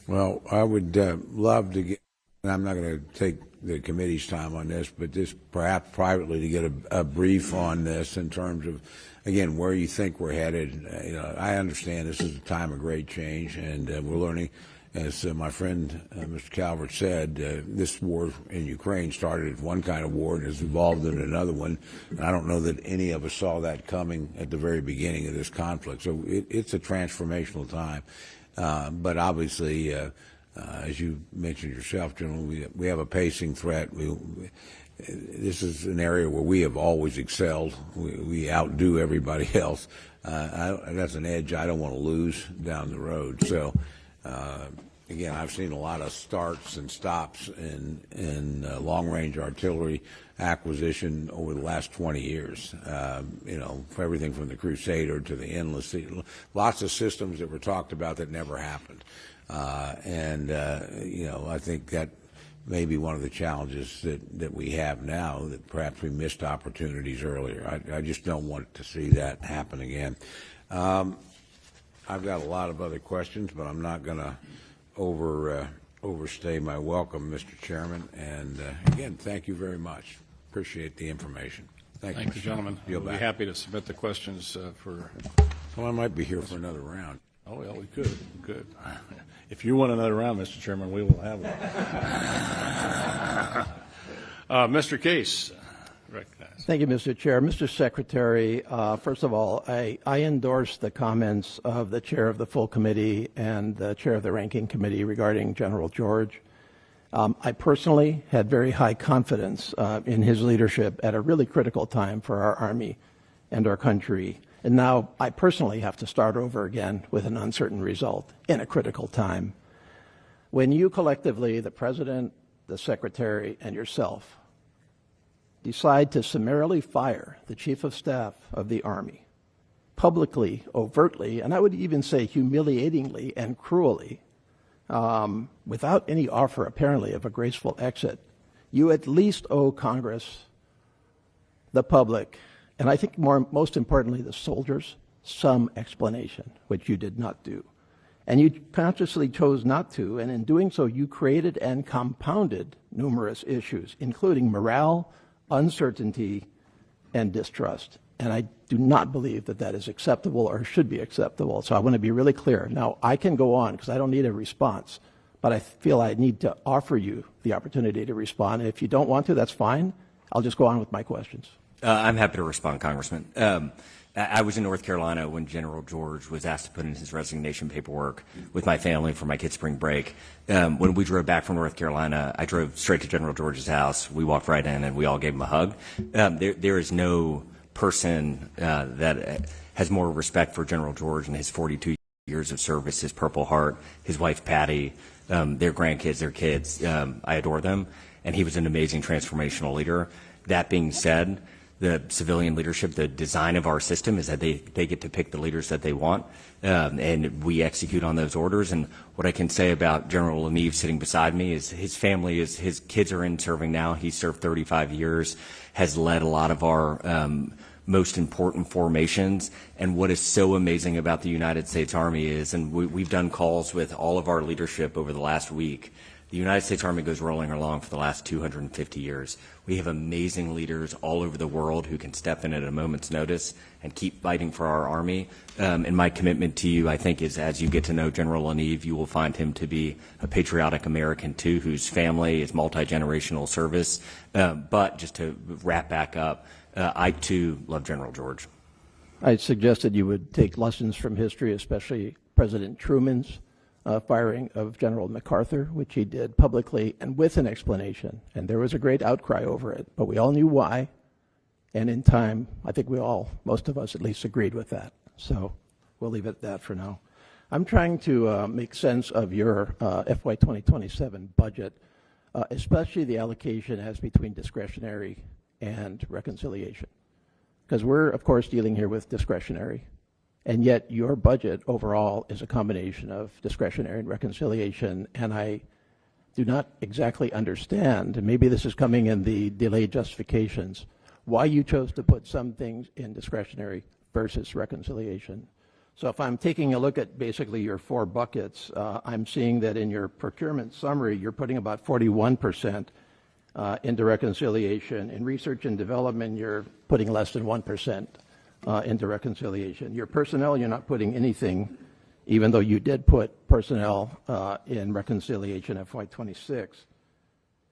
Well, I would love to get, and I'm not going to take the committee's time on this, but just perhaps privately to get a brief on this in terms of, again, where you think we're headed. I understand this is a time of great change, and we're learning. As my friend Mr. Calvert said, this war in Ukraine started as one kind of war and has evolved into another one. And I don't know that any of us saw that coming at the very beginning of this conflict. So it's a transformational time. But obviously, as you mentioned yourself, General, we have a pacing threat. This is an area where we have always excelled. We outdo everybody else. That's an edge I don't want to lose down the road. So. Again, I've seen a lot of starts and stops in long-range artillery acquisition over the last 20 years. For everything from the Crusader to the Endless, lots of systems that were talked about that never happened. I think that may be one of the challenges that we have now, that perhaps we missed opportunities earlier. I just don't want to see that happen again. I've got a lot of other questions, but I'm not going to overstay my welcome, Mr. Chairman. And again, thank you very much. Appreciate the information. Thank you, gentlemen. We'll be happy to submit the questions for. Well, I might be here for another round. Oh, well, we could. If you want another round, Mr. Chairman, we will have one. Mr. Case. Thank you, Mr. Chair. Mr. Secretary, first of all, I endorse the comments of the chair of the full committee and the chair of the ranking committee regarding General George. I personally had very high confidence in his leadership at a really critical time for our Army and our country. And now I personally have to start over again with an uncertain result in a critical time. When you collectively, the President, the Secretary, and yourself, decide to summarily fire the Chief of Staff of the Army, publicly, overtly, and I would even say humiliatingly and cruelly, without any offer apparently of a graceful exit, you at least owe Congress, the public, and I think most importantly the soldiers, some explanation, which you did not do. And you consciously chose not to, and in doing so you created and compounded numerous issues, including morale, uncertainty, and distrust. And I do not believe that that is acceptable or should be acceptable. So I want to be really clear. Now, I can go on because I don't need a response, but I feel I need to offer you the opportunity to respond. And if you don't want to, that's fine. I'll just go on with my questions. I'm happy to respond, Congressman. I was in North Carolina when General George was asked to put in his resignation paperwork with my family for my kids' spring break. When we drove back from North Carolina, I drove straight to General George's house. We walked right in and we all gave him a hug. There is no person that has more respect for General George and his 42 years of service, his Purple Heart, his wife Patty, their grandkids, their kids. I adore them. And he was an amazing transformational leader. That being said, the civilian leadership, the design of our system is that they get to pick the leaders that they want, and we execute on those orders. And what I can say about General LaNeve sitting beside me is his family, his kids are in serving now. He served 35 years, has led a lot of our most important formations. And what is so amazing about the United States Army is, and we've done calls with all of our leadership over the last week, the United States Army goes rolling along for the last 250 years. We have amazing leaders all over the world who can step in at a moment's notice and keep fighting for our Army. And my commitment to you, I think, is as you get to know General LaNeve, you will find him to be a patriotic American, too, whose family is multi-generational service. But just to wrap back up, I, too, love General George. I suggested you would take lessons from history, especially President Truman's firing of General MacArthur, which he did publicly and with an explanation. And there was a great outcry over it, but we all knew why. And in time, I think most of us at least agreed with that. So we'll leave it at that for now. I'm trying to make sense of your FY 2027 budget, especially the allocation as between discretionary and reconciliation. Because we're, of course, dealing here with discretionary. And yet your budget overall is a combination of discretionary and reconciliation, and I do not exactly understand, and maybe this is coming in the delayed justifications, why you chose to put some things in discretionary versus reconciliation. So if I'm taking a look at basically your four buckets, I'm seeing that in your procurement summary, you're putting about 41% into reconciliation. In research and development, you're putting less than 1% into reconciliation. Your personnel, you're not putting anything, even though you did put personnel in reconciliation FY26.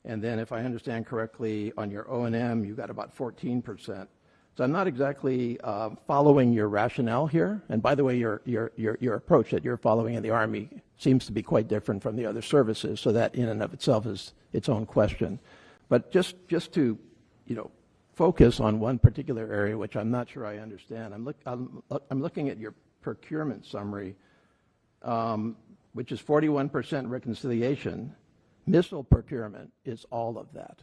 And then, if I understand correctly, on your O&M, you got about 14%. So I'm not exactly following your rationale here. And by the way, your approach that you're following in the Army seems to be quite different from the other services. So that, in and of itself, is its own question. But just to, focus on one particular area, which I'm not sure I understand. I'm looking at your procurement summary, which is 41% reconciliation. Missile procurement is all of that.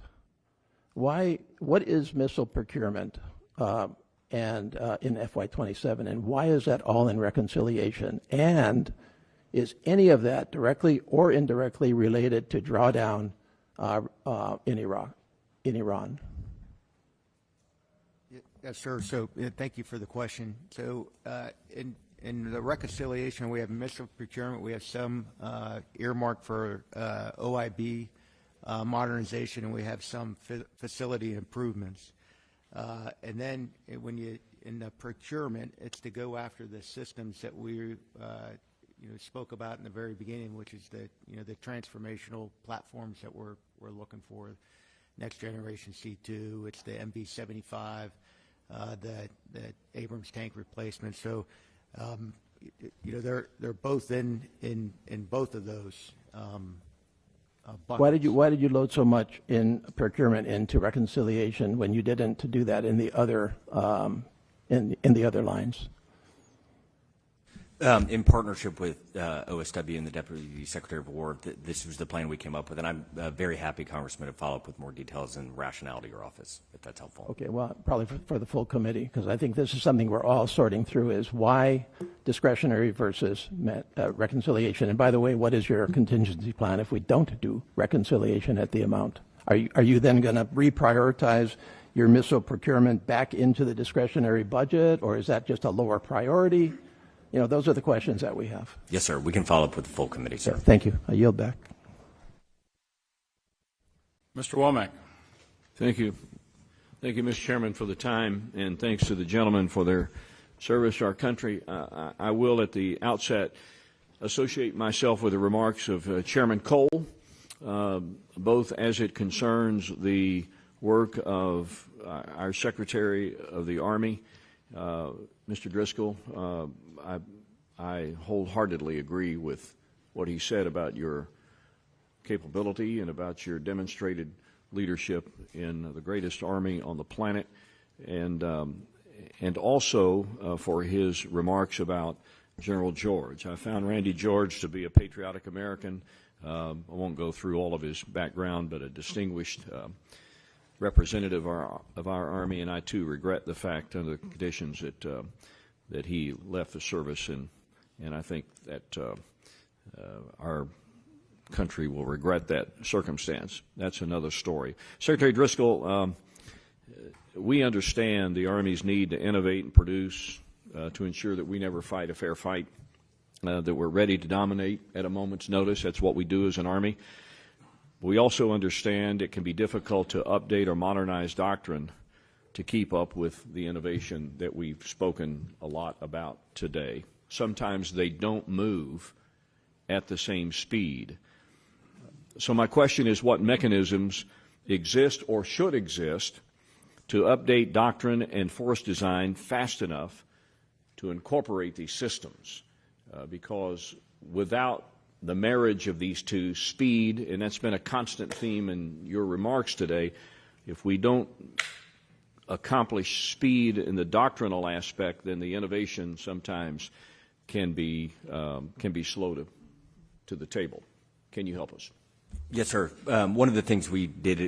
What is missile procurement and in FY27, and why is that all in reconciliation? And is any of that directly or indirectly related to drawdown in Iran? Yes, sir. So thank you for the question. So in the reconciliation, we have missile procurement. We have some earmarked for OIB modernization, and we have some facility improvements. And then in the procurement, it's to go after the systems that we spoke about in the very beginning, which is the transformational platforms that we're looking for. Next generation C2, it's the MV-75, the Abrams tank replacement. So they're both in both of those buckets. Why did you load so much in procurement into reconciliation when you didn't do that in the other in the other lines? In partnership with OSW and the Deputy Secretary of War, this was the plan we came up with, and I'm very happy, Congressman, to follow up with more details and rationale to your office, if that's helpful. Okay, well, probably for the full committee, because I think this is something we're all sorting through, is why discretionary versus reconciliation. And by the way, what is your contingency plan if we don't do reconciliation at the amount? Are you then going to reprioritize your missile procurement back into the discretionary budget, or is that just a lower priority? Those are the questions that we have. Yes, sir. We can follow up with the full committee, sir. Thank you. I yield back. Mr. Womack. Thank you. Thank you, Mr. Chairman, for the time, and thanks to the gentlemen for their service to our country. I will, at the outset, associate myself with the remarks of Chairman Cole, both as it concerns the work of our Secretary of the Army, Mr. Driscoll. I wholeheartedly agree with what he said about your capability and about your demonstrated leadership in the greatest army on the planet, and also for his remarks about General George. I found Randy George to be a patriotic American. I won't go through all of his background, but a distinguished representative of our Army, and I too regret the fact under the conditions that he left the service, and I think that our country will regret that circumstance. That's another story. Secretary Driscoll, we understand the Army's need to innovate and produce to ensure that we never fight a fair fight, that we're ready to dominate at a moment's notice. That's what we do as an Army. We also understand it can be difficult to update or modernize doctrine to keep up with the innovation that we've spoken a lot about today. Sometimes they don't move at the same speed. So my question is, what mechanisms exist or should exist to update doctrine and force design fast enough to incorporate these systems? Because without the marriage of these two, speed, and that's been a constant theme in your remarks today, if we don't accomplish speed in the doctrinal aspect, then the innovation sometimes can be slow to the table. Can you help us? Yes, sir. One of the things we did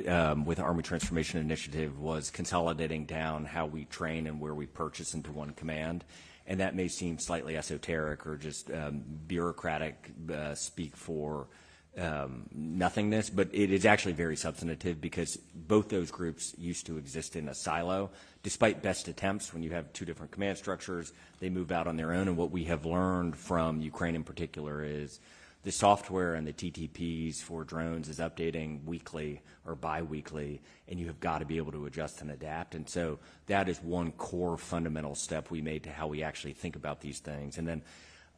with the Army Transformation Initiative was consolidating down how we train and where we purchase into one command. And that may seem slightly esoteric or just bureaucratic speak for nothingness, but it is actually very substantive because both those groups used to exist in a silo. Despite best attempts, when you have two different command structures, they move out on their own. And what we have learned from Ukraine in particular is The software and the TTPs for drones is updating weekly or bi-weekly, and you have got to be able to adjust and adapt. And so that is one core fundamental step we made to how we actually think about these things. And then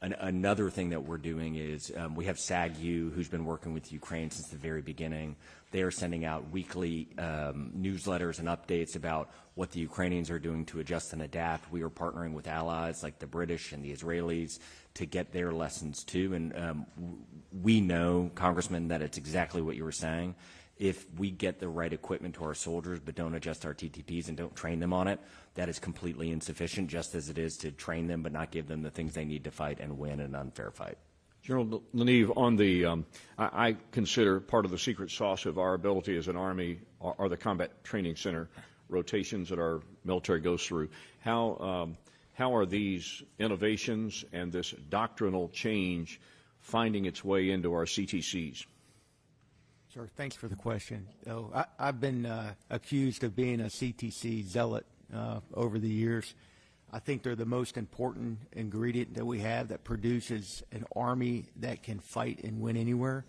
another thing that we're doing is we have SAG-U, who's been working with Ukraine since the very beginning. They are sending out weekly newsletters and updates about what the Ukrainians are doing to adjust and adapt. We are partnering with allies like the British and the Israelis to get their lessons too. And we know, Congressman, that it's exactly what you were saying. If we get the right equipment to our soldiers but don't adjust our TTPs and don't train them on it, that is completely insufficient, just as it is to train them but not give them the things they need to fight and win an unfair fight. General LaNeve, on the, I consider part of the secret sauce of our ability as an Army are the combat training center rotations that our military goes through. How are these innovations and this doctrinal change finding its way into our CTCs? Sure. Thanks for the question. I've been accused of being a CTC zealot over the years. I think they're the most important ingredient that we have that produces an Army that can fight and win anywhere.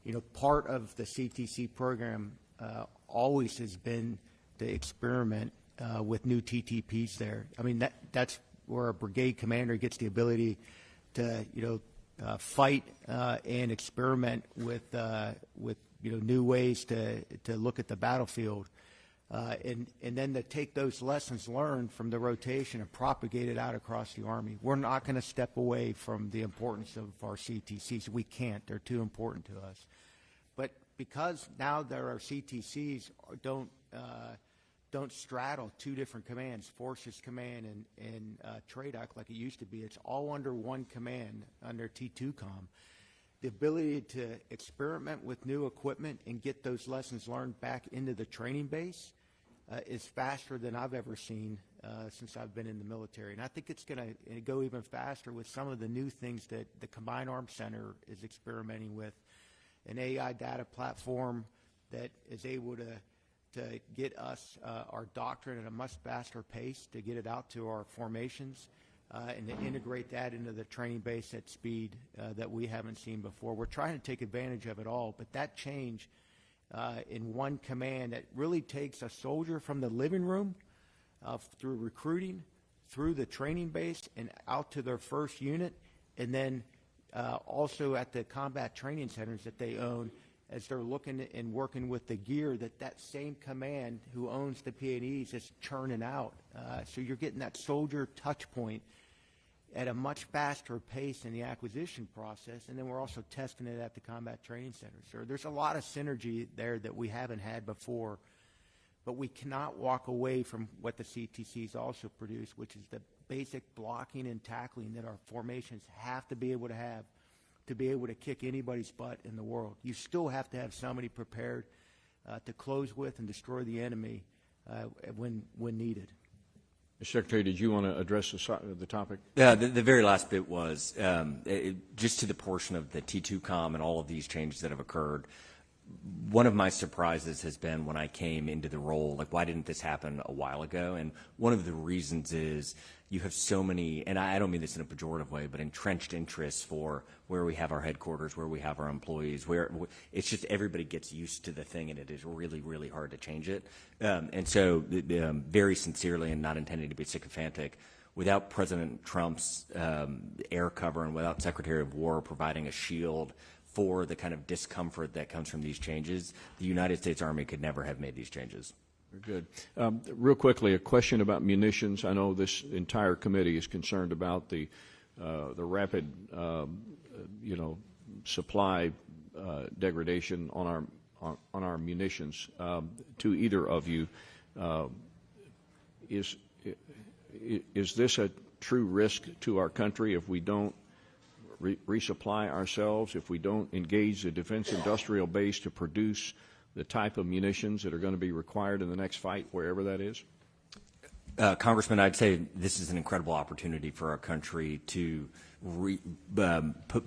You know, part of the CTC program always has been to experiment with new TTPs there. I mean, that's where a brigade commander gets the ability to, fight and experiment with new ways to look at the battlefield, and then to take those lessons learned from the rotation and propagate it out across the Army. We're not going to step away from the importance of our CTCs. We can't. They're too important to us. But because now there are CTCs don't straddle two different commands, Forces Command and TRADOC like it used to be. It's all under one command, under T2COM. The ability to experiment with new equipment and get those lessons learned back into the training base is faster than I've ever seen since I've been in the military. And I think it's going to go even faster with some of the new things that the Combined Arms Center is experimenting with. An AI data platform that is able to get us our doctrine at a much faster pace, to get it out to our formations, and to integrate that into the training base at speed that we haven't seen before. We're trying to take advantage of it all, but that change in one command that really takes a soldier from the living room through recruiting, through the training base, and out to their first unit, and then also at the combat training centers that they own, as they're looking and working with the gear that same command who owns the P&Es is churning out. So you're getting that soldier touch point at a much faster pace in the acquisition process, and then we're also testing it at the combat training centers. So there's a lot of synergy there that we haven't had before, but we cannot walk away from what the CTCs also produce, which is the basic blocking and tackling that our formations have to be able to be able to kick anybody's butt in the world. You still have to have somebody prepared to close with and destroy the enemy when needed. Mr. Secretary, did you want to address the topic? Yeah, the very last bit was just to the portion of the T2COM and all of these changes that have occurred. One of my surprises has been when I came into the role, like, why didn't this happen a while ago? And one of the reasons is you have so many, and I don't mean this in a pejorative way, but entrenched interests for where we have our headquarters, where we have our employees, where it's just everybody gets used to the thing, and it is really, really hard to change it. And so very sincerely, and not intending to be sycophantic, without President Trump's air cover and without Secretary of War providing a shield for the kind of discomfort that comes from these changes, the United States Army could never have made these changes. Very good. Real quickly, a question about munitions. I know this entire committee is concerned about the rapid, supply degradation on our munitions. To either of you, is this a true risk to our country if we don't resupply ourselves, if we don't engage the defense industrial base to produce the type of munitions that are going to be required in the next fight, wherever that is? Congressman, I'd say this is an incredible opportunity for our country to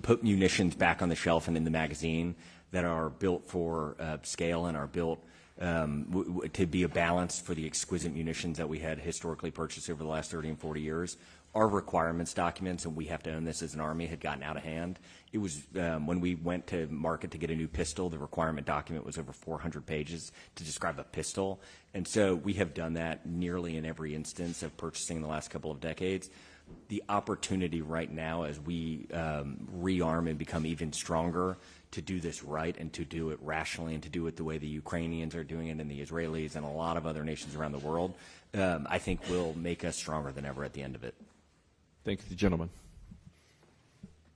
put munitions back on the shelf and in the magazine that are built for scale and are built to be a balance for the exquisite munitions that we had historically purchased over the last 30 and 40 years. our requirements documents, and we have to own this as an Army, had gotten out of hand. It was when we went to market to get a new pistol, the requirement document was over 400 pages to describe a pistol. And so we have done that nearly in every instance of purchasing in the last couple of decades. The opportunity right now as we rearm and become even stronger to do this right and to do it rationally and to do it the way the Ukrainians are doing it and the Israelis and a lot of other nations around the world, I think will make us stronger than ever at the end of it. Thank you, gentlemen.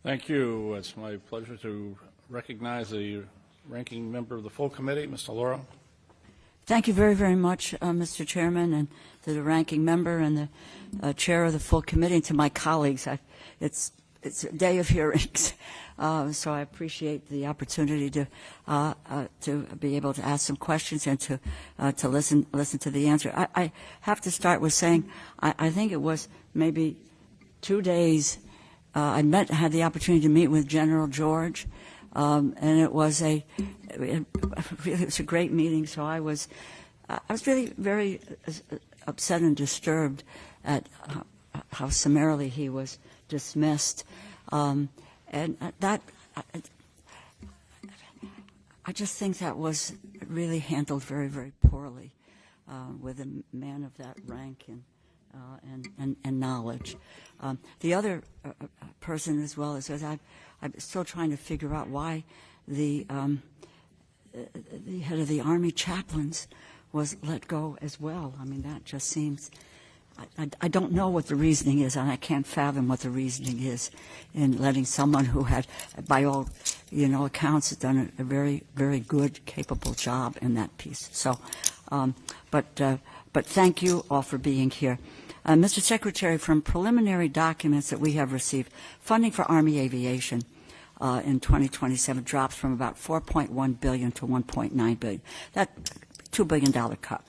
Thank you. It's my pleasure to recognize the ranking member of the full committee, Mr. Lauro. Thank you very, very much, Mr. Chairman, and to the ranking member and the chair of the full committee, and to my colleagues. It's a day of hearings, so I appreciate the opportunity to be able to ask some questions and to listen to the answer. I have to start with saying I think it was maybe 2 days. I had the opportunity to meet with General George, and it was a great meeting. So I was really very upset and disturbed at how summarily he was dismissed, and that I just think that was really handled very, very poorly with a man of that rank and knowledge. The other person as well is I'm still trying to figure out why the head of the Army chaplains was let go as well. I mean, that just seems, I don't know what the reasoning is, and I can't fathom what the reasoning is in letting someone who had, by all accounts, has done a very, very good, capable job in that piece. So, but thank you all for being here. Mr. Secretary, from preliminary documents that we have received, funding for Army aviation in 2027 drops from about $4.1 billion to $1.9 billion. That $2 billion cut.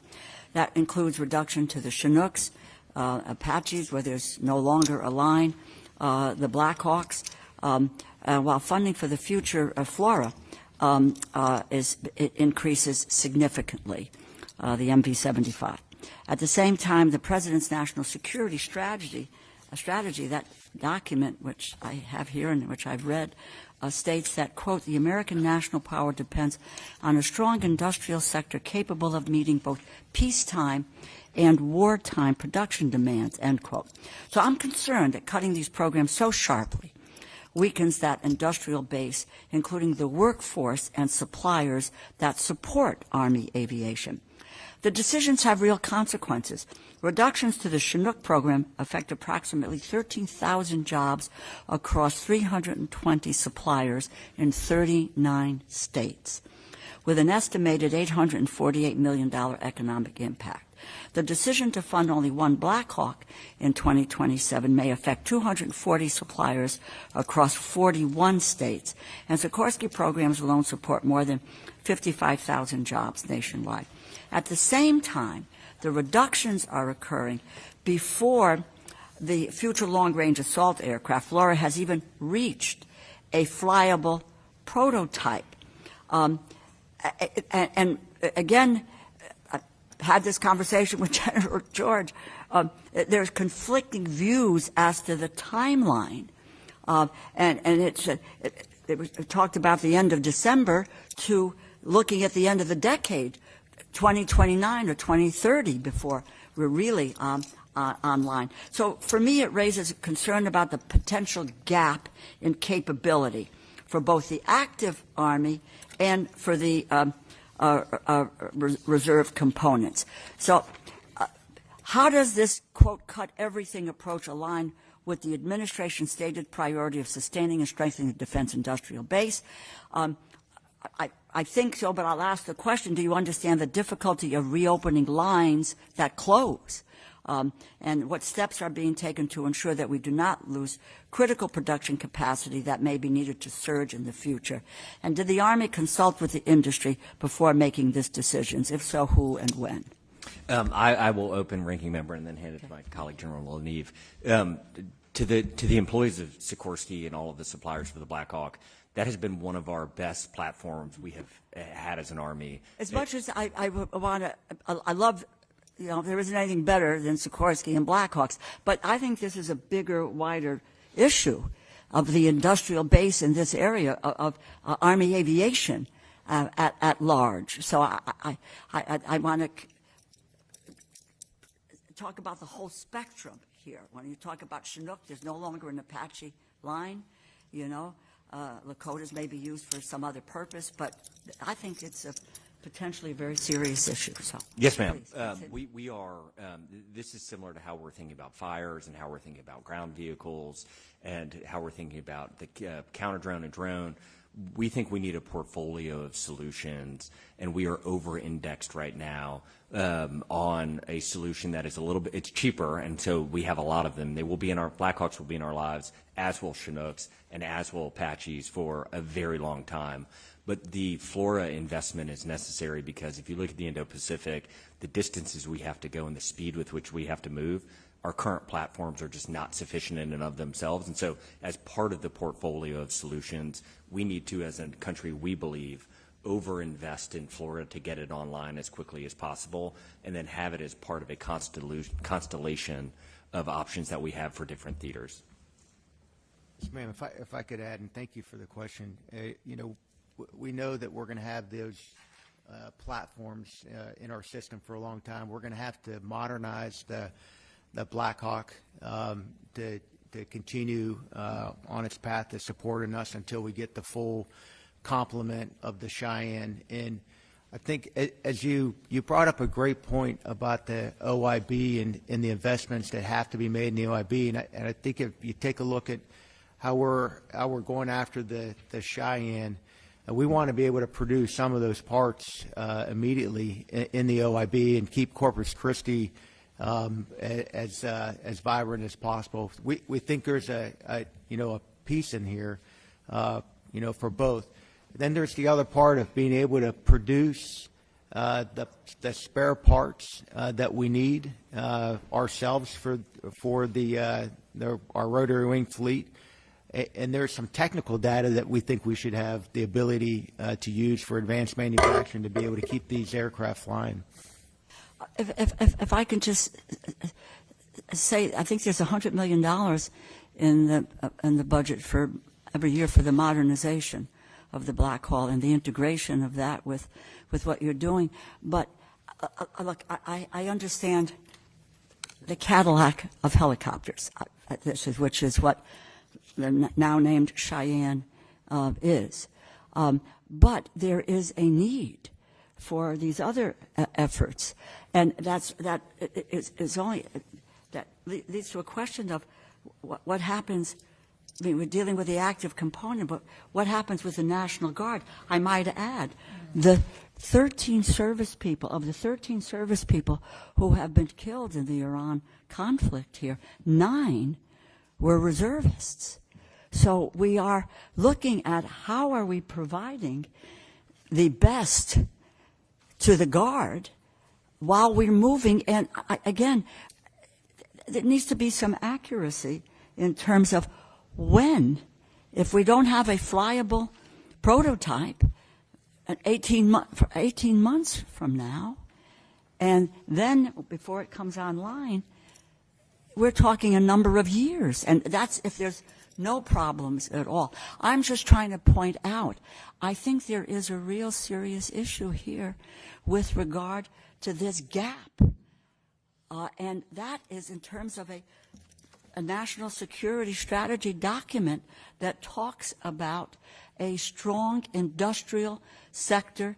That includes reduction to the Chinooks, Apaches, where there's no longer a line, the Blackhawks, while funding for the future FLRAA it increases significantly, the MV-75. At the same time, the President's National Security Strategy, that document which I have here and which I've read, states that, quote, the American national power depends on a strong industrial sector capable of meeting both peacetime and wartime production demands, end quote. So I'm concerned that cutting these programs so sharply weakens that industrial base, including the workforce and suppliers that support Army aviation. The decisions have real consequences. Reductions to the Chinook program affect approximately 13,000 jobs across 320 suppliers in 39 states, with an estimated $848 million economic impact. The decision to fund only one Black Hawk in 2027 may affect 240 suppliers across 41 states, and Sikorsky programs alone support more than 55,000 jobs nationwide. At the same time, the reductions are occurring before the future long-range assault aircraft, FLRAA, has even reached a flyable prototype. And again, I had this conversation with General George. There's conflicting views as to the timeline. And it was talked about the end of December to looking at the end of the decade, 2029 or 2030, before we're really online. So for me, it raises a concern about the potential gap in capability for both the active Army and for the reserve components. So how does this, quote, cut everything approach align with the administration's stated priority of sustaining and strengthening the defense industrial base? I think so, but I'll ask the question, do you understand the difficulty of reopening lines that close? And what steps are being taken to ensure that we do not lose critical production capacity that may be needed to surge in the future? And did the Army consult with the industry before making these decisions? If so, who and when? I will open, Ranking Member, and then hand it to my colleague, General LaNeve. To the employees of Sikorsky and all of the suppliers for the Black Hawk, that has been one of our best platforms we have had as an Army. As much as I want to, I love there isn't anything better than Sikorsky and Blackhawks. But I think this is a bigger, wider issue of the industrial base in this area of Army aviation at large. So I want to talk about the whole spectrum here. When you talk about Chinook, there's no longer an Apache line, Lakotas may be used for some other purpose, but I think it's potentially a very serious issue. So yes, ma'am. We are. This is similar to how we're thinking about fires and how we're thinking about ground vehicles and how we're thinking about the counter drone and drone. We think we need a portfolio of solutions, and we are over-indexed right now on a solution that is a little bit, it's cheaper, and so we have a lot of them. They will be in our, Blackhawks will be in our lives, as will Chinooks, and as will Apaches for a very long time. But the FLORA investment is necessary because if you look at the Indo-Pacific, the distances we have to go and the speed with which we have to move, our current platforms are just not sufficient in and of themselves. And so as part of the portfolio of solutions, we need to, as a country, we believe, over-invest in Florida to get it online as quickly as possible and then have it as part of a constellation of options that we have for different theaters. Yes, ma'am, if I could add, and thank you for the question. We know that we're going to have those platforms in our system for a long time. We're going to have to modernize the Blackhawk to continue on its path to supporting us until we get the full complement of the Cheyenne. And I think as you brought up a great point about the OIB and the investments that have to be made in the OIB, and I think if you take a look at how we're going after the Cheyenne, we want to be able to produce some of those parts immediately in the OIB and keep Corpus Christi as vibrant as possible. We think there's a piece in here, for both. Then there's the other part of being able to produce the spare parts that we need ourselves for our rotary wing fleet. And there's some technical data that we think we should have the ability to use for advanced manufacturing to be able to keep these aircraft flying. If I can just say, I think there's $100 million in the budget for every year for the modernization of the Black Hawk and the integration of that with what you're doing. But look, I understand the Cadillac of helicopters, which is what the now named Cheyenne is. But there is a need for these other efforts, and that leads to a question of what happens. I mean, we're dealing with the active component, but what happens with the National Guard? I might add, the 13 service people who have been killed in the Iran conflict here, 9 were reservists. So we are looking at how are we providing the best to the Guard while we're moving. And again, there needs to be some accuracy in terms of when, if we don't have a flyable prototype, 18 months from now, and then before it comes online, we're talking a number of years. And that's if there's no problems at all. I'm just trying to point out, I think there is a real serious issue here with regard to this gap. And that is in terms of a national security strategy document that talks about a strong industrial sector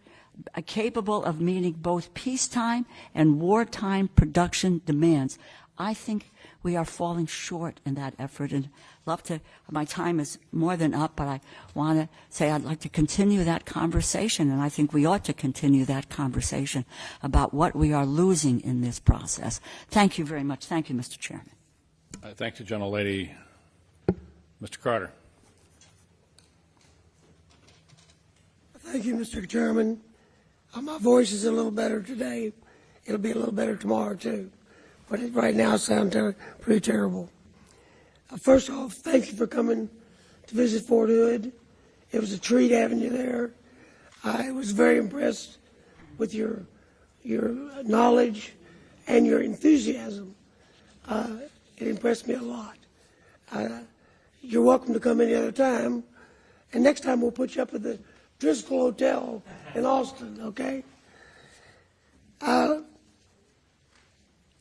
capable of meeting both peacetime and wartime production demands. I think we are falling short in that effort, and love to, my time is more than up, but I want to say I'd like to continue that conversation, and I think we ought to continue that conversation about what we are losing in this process. Thank you very much. Thank you, Mr. Chairman. Thank you, Gentlelady. Mr. Carter. Thank you, Mr. Chairman. My voice is a little better today. It'll be a little better tomorrow, too. But right now, it sounds pretty terrible. First off, thank you for coming to visit Fort Hood. It was a treat having you there. I was very impressed with your knowledge and your enthusiasm. It impressed me a lot. You're welcome to come any other time, and next time we'll put you up at the Driscoll Hotel in Austin, okay?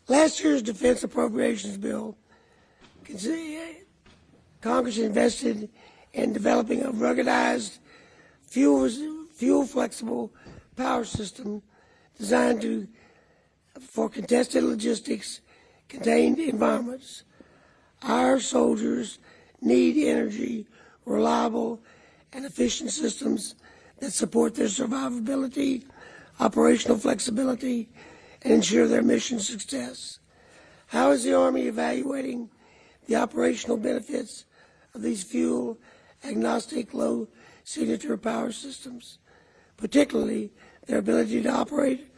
Last year's defense appropriations bill, Congress invested in developing a ruggedized, fuel-flexible power system designed for contested logistics, contained environments. Our soldiers need energy, reliable and efficient systems that support their survivability, operational flexibility, and ensure their mission success. How is the Army evaluating the operational benefits of these fuel-agnostic, low-signature power systems, particularly their ability to operate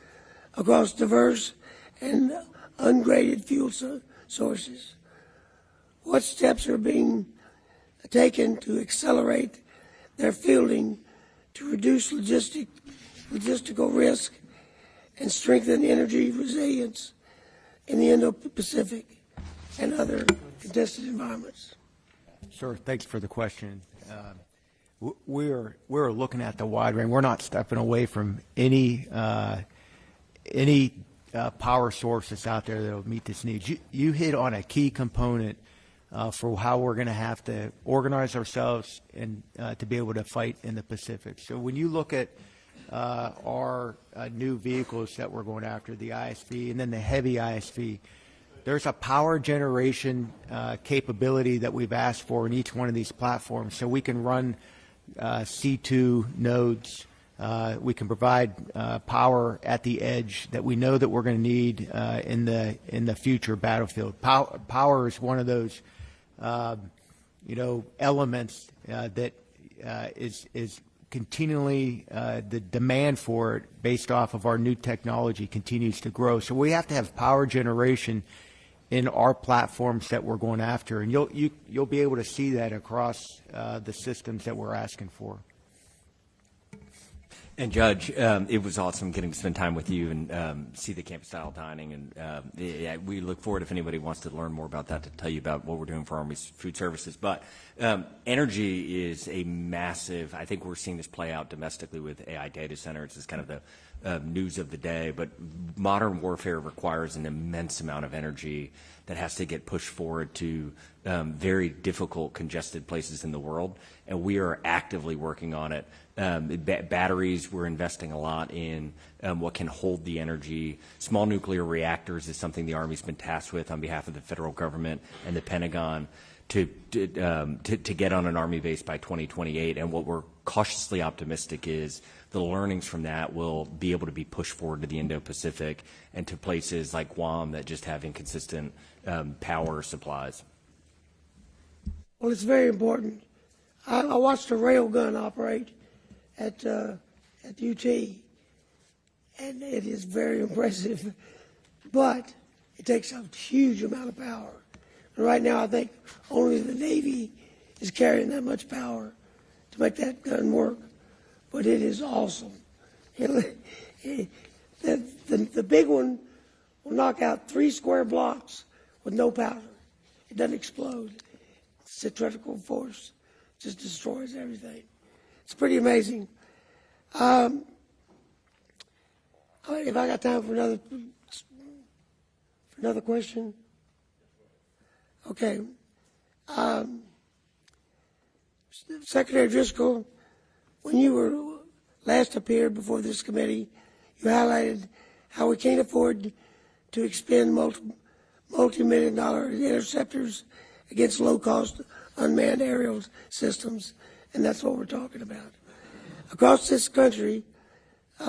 across diverse and ungraded fuel sources? What steps are being taken to accelerate their fielding to reduce logistical risk and strengthen energy resilience in the Indo-Pacific and other contested environments? Sir, thanks for the question. We're looking at the wide range. We're not stepping away from any power source that's out there that will meet this need. You hit on a key component for how we're going to have to organize ourselves and to be able to fight in the Pacific. So when you look at our new vehicles that we're going after, the ISV and then the heavy ISV, there's a power generation capability that we've asked for in each one of these platforms, so we can run C2 nodes. We can provide power at the edge that we know that we're going to need in the future battlefield. Power is one of those elements that is continually the demand for it based off of our new technology continues to grow. So we have to have power generation in our platforms that we're going after, and you'll be able to see that across the systems that we're asking for. And Judge, it was awesome getting to spend time with you and see the campus-style dining. And we look forward, if anybody wants to learn more about that, to tell you about what we're doing for Army's food services. But energy is a massive, I think we're seeing this play out domestically with AI data centers. It's kind of the news of the day. But modern warfare requires an immense amount of energy that has to get pushed forward to very difficult, congested places in the world. And we are actively working on it. Batteries, we're investing a lot in what can hold the energy. Small nuclear reactors is something the Army's been tasked with on behalf of the federal government and the Pentagon to get on an Army base by 2028. And what we're cautiously optimistic is the learnings from that will be able to be pushed forward to the Indo-Pacific and to places like Guam that just have inconsistent power supplies. Well, it's very important. I watched a railgun operate at UT, and it is very impressive, but it takes a huge amount of power. And right now, I think only the Navy is carrying that much power to make that gun work, but it is awesome. The big one will knock out 3 square blocks with no powder. It doesn't explode. Centrifugal force just destroys everything. It's pretty amazing. If I got time for another question, okay. Secretary Driscoll, when you were last appeared before this committee, you highlighted how we can't afford to expend multi-million-dollar interceptors against low-cost unmanned aerial systems, and that's what we're talking about. Across this country,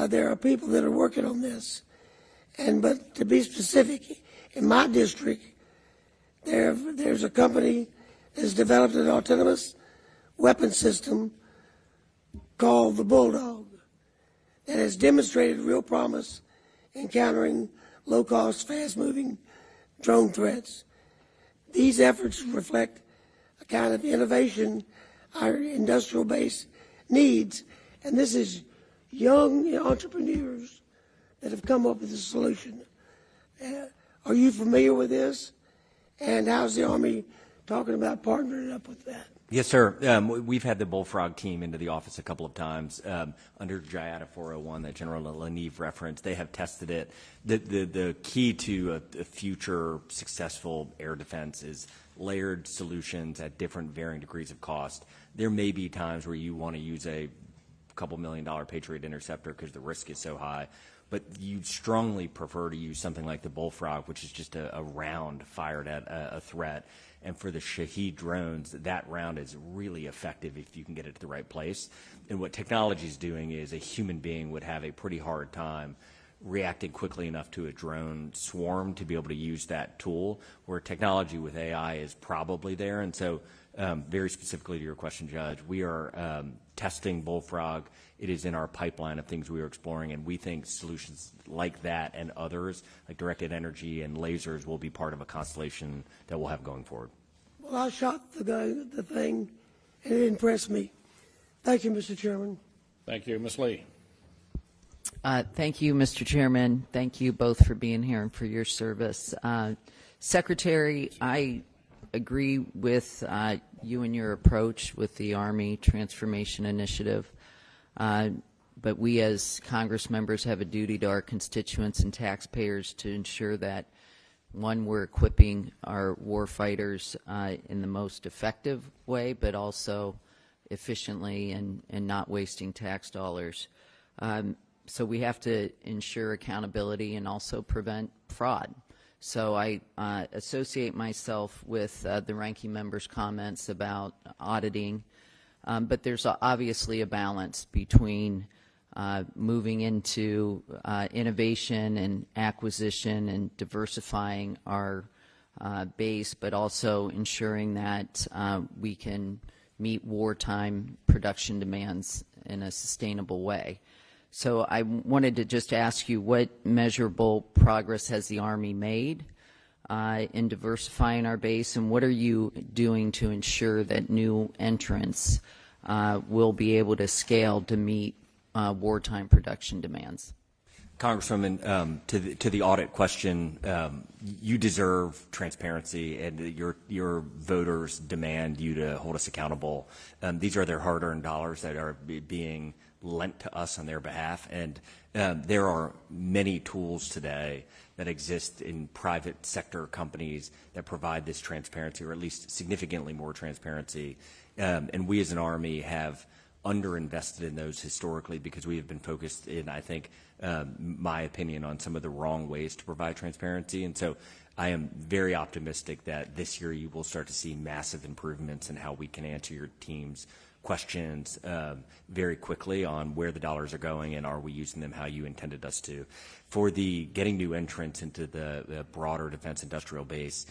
there are people that are working on this, but to be specific, in my district, there's a company that has developed an autonomous weapon system called the Bulldog that has demonstrated real promise in countering low-cost, fast-moving drone threats. These efforts reflect a kind of innovation our industrial base needs, and this is young entrepreneurs that have come up with a solution. Are you familiar with this? And how's the Army talking about partnering up with that? Yes, sir. We've had the Bullfrog team into the office a couple of times under JIATA 401 that General LaNeve referenced. They have tested it. The key to a future successful air defense is layered solutions at different varying degrees of cost. There may be times where you want to use a couple $1 million Patriot interceptor because the risk is so high, but you strongly prefer to use something like the Bullfrog, which is just a round fired at a threat. And for the Shahed drones, that round is really effective if you can get it to the right place. And what technology is doing is a human being would have a pretty hard time reacting quickly enough to a drone swarm to be able to use that tool, where technology with AI is probably there. And so very specifically to your question, Judge, we are testing Bullfrog. It is in our pipeline of things we are exploring, and we think solutions like that and others, like directed energy and lasers, will be part of a constellation that we'll have going forward. Well, I shot the thing, and it impressed me. Thank you, Mr. Chairman. Thank you. Ms. Lee. Thank you, Mr. Chairman. Thank you both for being here and for your service. Secretary, I agree with you and your approach with the Army Transformation Initiative, but we as Congress members have a duty to our constituents and taxpayers to ensure that, one, we're equipping our war fighters in the most effective way, but also efficiently and not wasting tax dollars. So we have to ensure accountability and also prevent fraud. So I associate myself with the ranking member's comments about auditing, but there's obviously a balance between moving into innovation and acquisition and diversifying our base, but also ensuring that we can meet wartime production demands in a sustainable way. So I wanted to just ask you, what measurable progress has the Army made in diversifying our base, and what are you doing to ensure that new entrants will be able to scale to meet wartime production demands? Congresswoman, to the audit question, you deserve transparency, and your voters demand you to hold us accountable. These are their hard-earned dollars that are being lent to us on their behalf, and there are many tools today that exist in private sector companies that provide this transparency, or at least significantly more transparency. And we as an Army have underinvested in those historically because we have been focused in, I think, my opinion, on some of the wrong ways to provide transparency. And so I am very optimistic that this year you will start to see massive improvements in how we can answer your team's questions very quickly on where the dollars are going and are we using them how you intended us to. For the getting new entrants into the broader defense industrial base,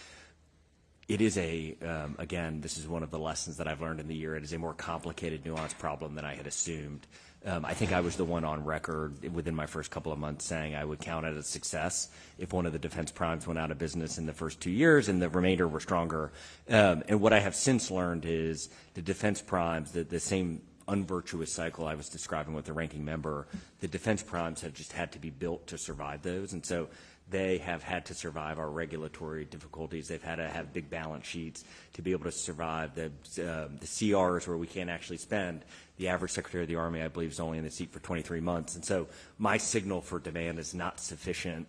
it is again, this is one of the lessons that I've learned in the year. It is a more complicated, nuanced problem than I had assumed. I think I was the one on record within my first couple of months saying I would count it as a success if one of the defense primes went out of business in the first 2 years and the remainder were stronger. And what I have since learned is the defense primes, the same unvirtuous cycle I was describing with the ranking member, the defense primes have just had to be built to survive those. And so they have had to survive our regulatory difficulties. They've had to have big balance sheets to be able to survive the CRs where we can't actually spend. The average Secretary of the Army, I believe, is only in the seat for 23 months. And so my signal for demand is not sufficient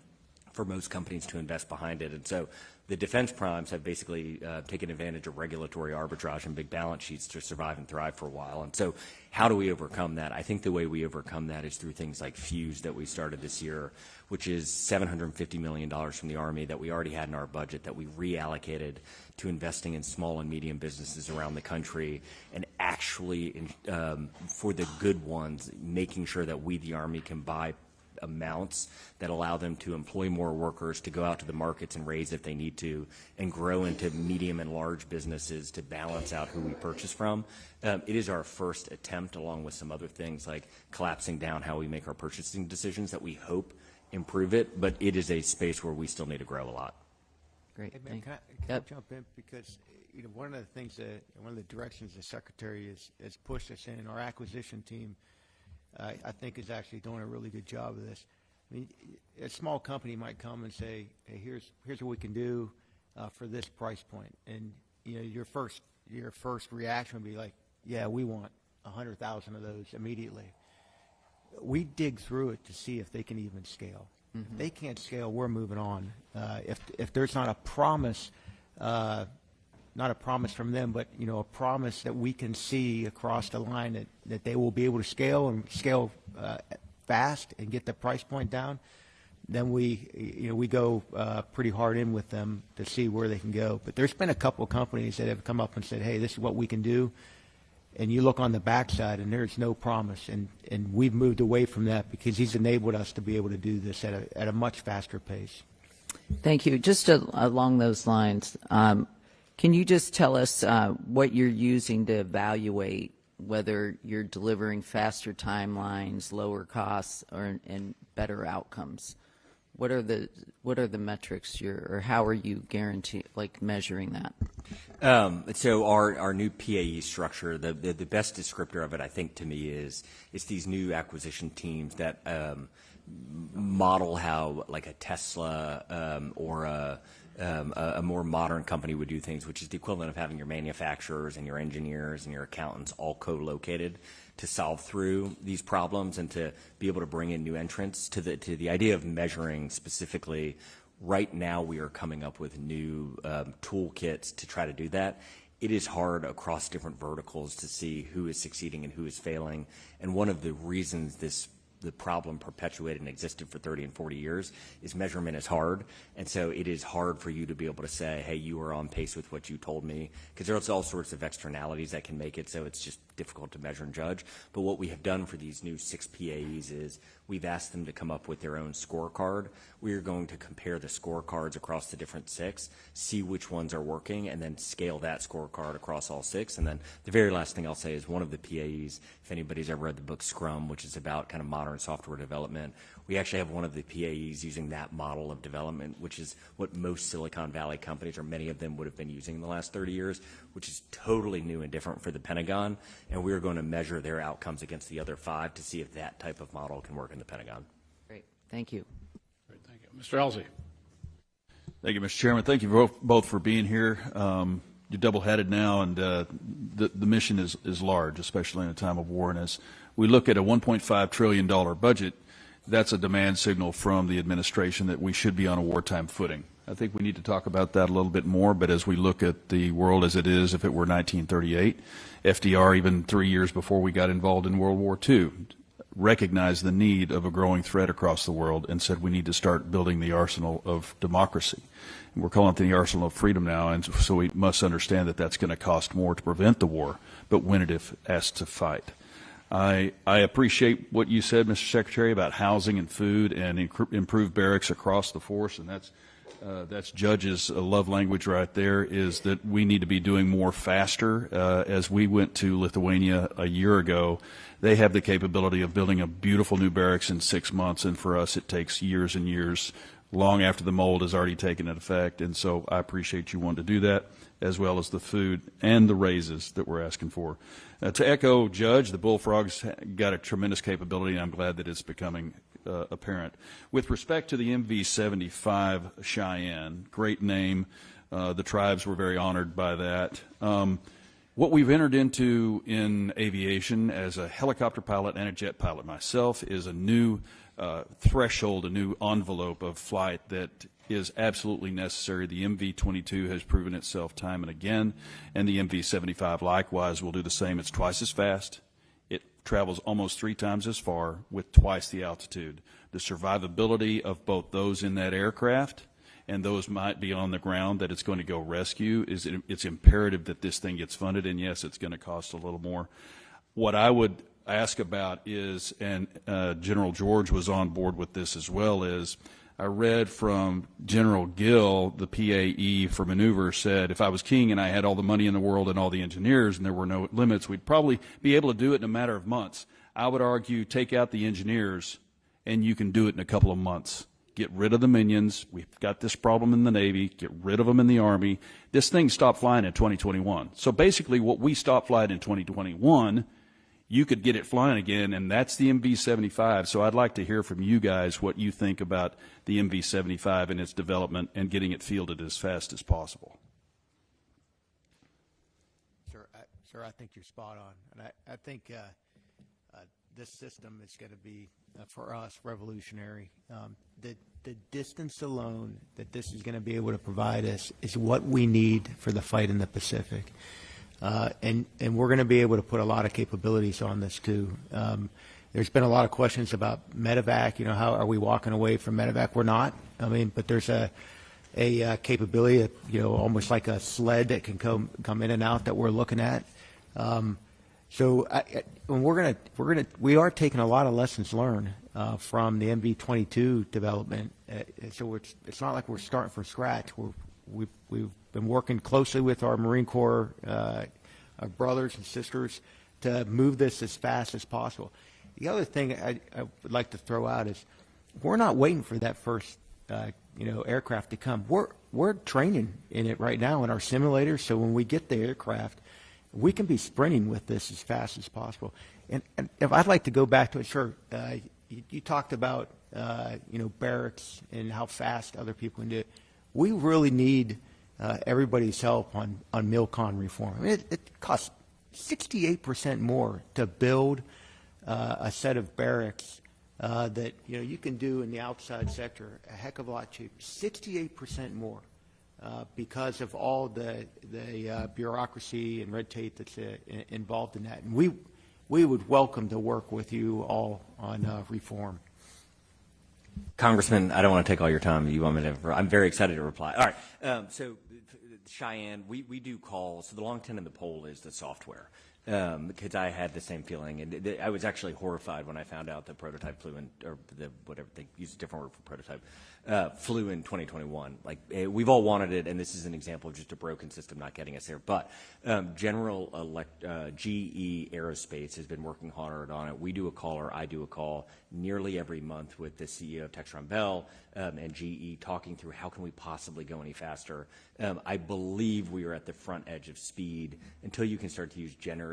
for most companies to invest behind it. And so the defense primes have basically taken advantage of regulatory arbitrage and big balance sheets to survive and thrive for a while. And so how do we overcome that? I think the way we overcome that is through things like FUSE that we started this year, which is $750 million from the Army that we already had in our budget that we reallocated to investing in small and medium businesses around the country, and actually, for the good ones, making sure that we, the Army, can buy amounts that allow them to employ more workers, to go out to the markets and raise if they need to, and grow into medium and large businesses to balance out who we purchase from. It is our first attempt, along with some other things like collapsing down how we make our purchasing decisions, that we hope improve it, but it is a space where we still need to grow a lot. Great. Hey, man, can I jump in? Because one of the things that, one of the directions the Secretary has pushed us in, our acquisition team, I think is actually doing a really good job of this. I mean, a small company might come and say, hey, here's what we can do for this price point. And, you know, your first reaction would be like, yeah, we want 100,000 of those immediately. We dig through it to see if they can even scale. If they can't scale, we're moving on. If there's not a promise, not a promise from them, but, you know, a promise that we can see across the line that they will be able to scale and scale fast and get the price point down, then we go pretty hard in with them to see where they can go. But there's been a couple of companies that have come up and said, hey, this is what we can do. And you look on the backside, and there's no promise. And we've moved away from that because he's enabled us to be able to do this at a much faster pace. Thank you. Just along those lines, can you just tell us what you're using to evaluate whether you're delivering faster timelines, lower costs, and better outcomes? What are the metrics or how are you measuring that? So our new PAE structure, the best descriptor of it, I think, to me is it's these new acquisition teams that model how like a Tesla or a more modern company would do things, which is the equivalent of having your manufacturers and your engineers and your accountants all co-located to solve through these problems and to be able to bring in new entrants to the idea of measuring specifically. Right now we are coming up with new toolkits to try to do that. It is hard across different verticals to see who is succeeding and who is failing. And one of the reasons the problem perpetuated and existed for 30 and 40 years is measurement is hard. And so it is hard for you to be able to say, hey, you are on pace with what you told me, because there's all sorts of externalities that can make it so it's just difficult to measure and judge. But what we have done for these new 6 PAEs is we've asked them to come up with their own scorecard. We are going to compare the scorecards across the different 6, see which ones are working, and then scale that scorecard across all 6. And then the very last thing I'll say is one of the PAEs, if anybody's ever read the book Scrum, which is about kind of modern software development, we actually have one of the PAEs using that model of development, which is what most Silicon Valley companies, or many of them, would have been using in the last 30 years, which is totally new and different for the Pentagon. And we're going to measure their outcomes against the other 5 to see if that type of model can work in the Pentagon. Great. Thank you. Great, thank you. Mr. Elsie. Thank you, Mr. Chairman. Thank you both for being here. You're double-headed now, and the mission is large, especially in a time of war. And as we look at a $1.5 trillion budget, that's a demand signal from the administration that we should be on a wartime footing. I think we need to talk about that a little bit more, but as we look at the world as it is, if it were 1938, FDR, even 3 years before we got involved in World War II, recognized the need of a growing threat across the world and said we need to start building the arsenal of democracy. And we're calling it the arsenal of freedom now, and so we must understand that that's going to cost more to prevent the war, but win it if asked to fight. I appreciate what you said, Mr. Secretary, about housing and food and improved barracks across the force, and that's Judge's love language right there, is that we need to be doing more faster. As we went to Lithuania a year ago, they have the capability of building a beautiful new barracks in 6 months, and for us it takes years and years, long after the mold has already taken effect. And so I appreciate you wanting to do that, as well as the food and the raises that we're asking for. To echo Judge, the Bullfrog's got a tremendous capability, and I'm glad that it's becoming apparent. With respect to the MV-75 Cheyenne, great name. The tribes were very honored by that. What we've entered into in aviation as a helicopter pilot and a jet pilot myself is a new threshold, a new envelope of flight that is absolutely necessary. The MV-22 has proven itself time and again, and the MV-75 likewise will do the same. It's twice as fast. It travels almost 3 times as far with twice the altitude. The survivability of both those in that aircraft and those might be on the ground that it's going to go rescue, it's imperative that this thing gets funded, and yes, it's going to cost a little more. What I would ask about is, and General George was on board with this as well, is I read from General Gill, the PAE for maneuver, said if I was king and I had all the money in the world and all the engineers and there were no limits, we'd probably be able to do it in a matter of months. I would argue take out the engineers and you can do it in a couple of months. Get rid of the minions. We've got this problem in the Navy. Get rid of them in the Army. This thing stopped flying in 2021. So basically what we stopped flying in 2021, you could get it flying again, and that's the MV-75. So I'd like to hear from you guys what you think about the MV-75 and its development and getting it fielded as fast as possible. Sir, I think you're spot on. And I think this system is going to be, for us, revolutionary. The distance alone that this is going to be able to provide us is what we need for the fight in the Pacific. And we're going to be able to put a lot of capabilities on this, too. There's been a lot of questions about medevac. You know, how are we walking away from medevac? We're not. I mean, but there's a capability, you know, almost like a sled that can come in and out that we're looking at. So we are taking a lot of lessons learned from the MV-22 development. So it's not like we're starting from scratch. We've been working closely with our Marine Corps our brothers and sisters to move this as fast as possible. The other thing I would like to throw out is we're not waiting for that first aircraft to come. We're training in it right now in our simulators. So when we get the aircraft, we can be sprinting with this as fast as possible. And if I'd like to go back to it, sure. You talked about barracks and how fast other people can do it. We really need everybody's help on MILCON reform. I mean, it costs 68% more to build a set of barracks that you can do in the outside sector a heck of a lot cheaper. 68% more. Because of all the bureaucracy and red tape that's involved in that. And we would welcome to work with you all on reform. Congressman, I don't want to take all your time. You want me to? I'm very excited to reply. All right. So Cheyenne, we do calls. So the long 10 in the pole is the software. Because I had the same feeling, and I was actually horrified when I found out the prototype flew in, or whatever they use a different word for prototype, flew in 2021. Like we've all wanted it, and this is an example of just a broken system not getting us there. But GE Aerospace has been working hard on it. We do a call, or I do a call nearly every month with the CEO of Textron Bell and GE, talking through how can we possibly go any faster. I believe we are at the front edge of speed until you can start to use generative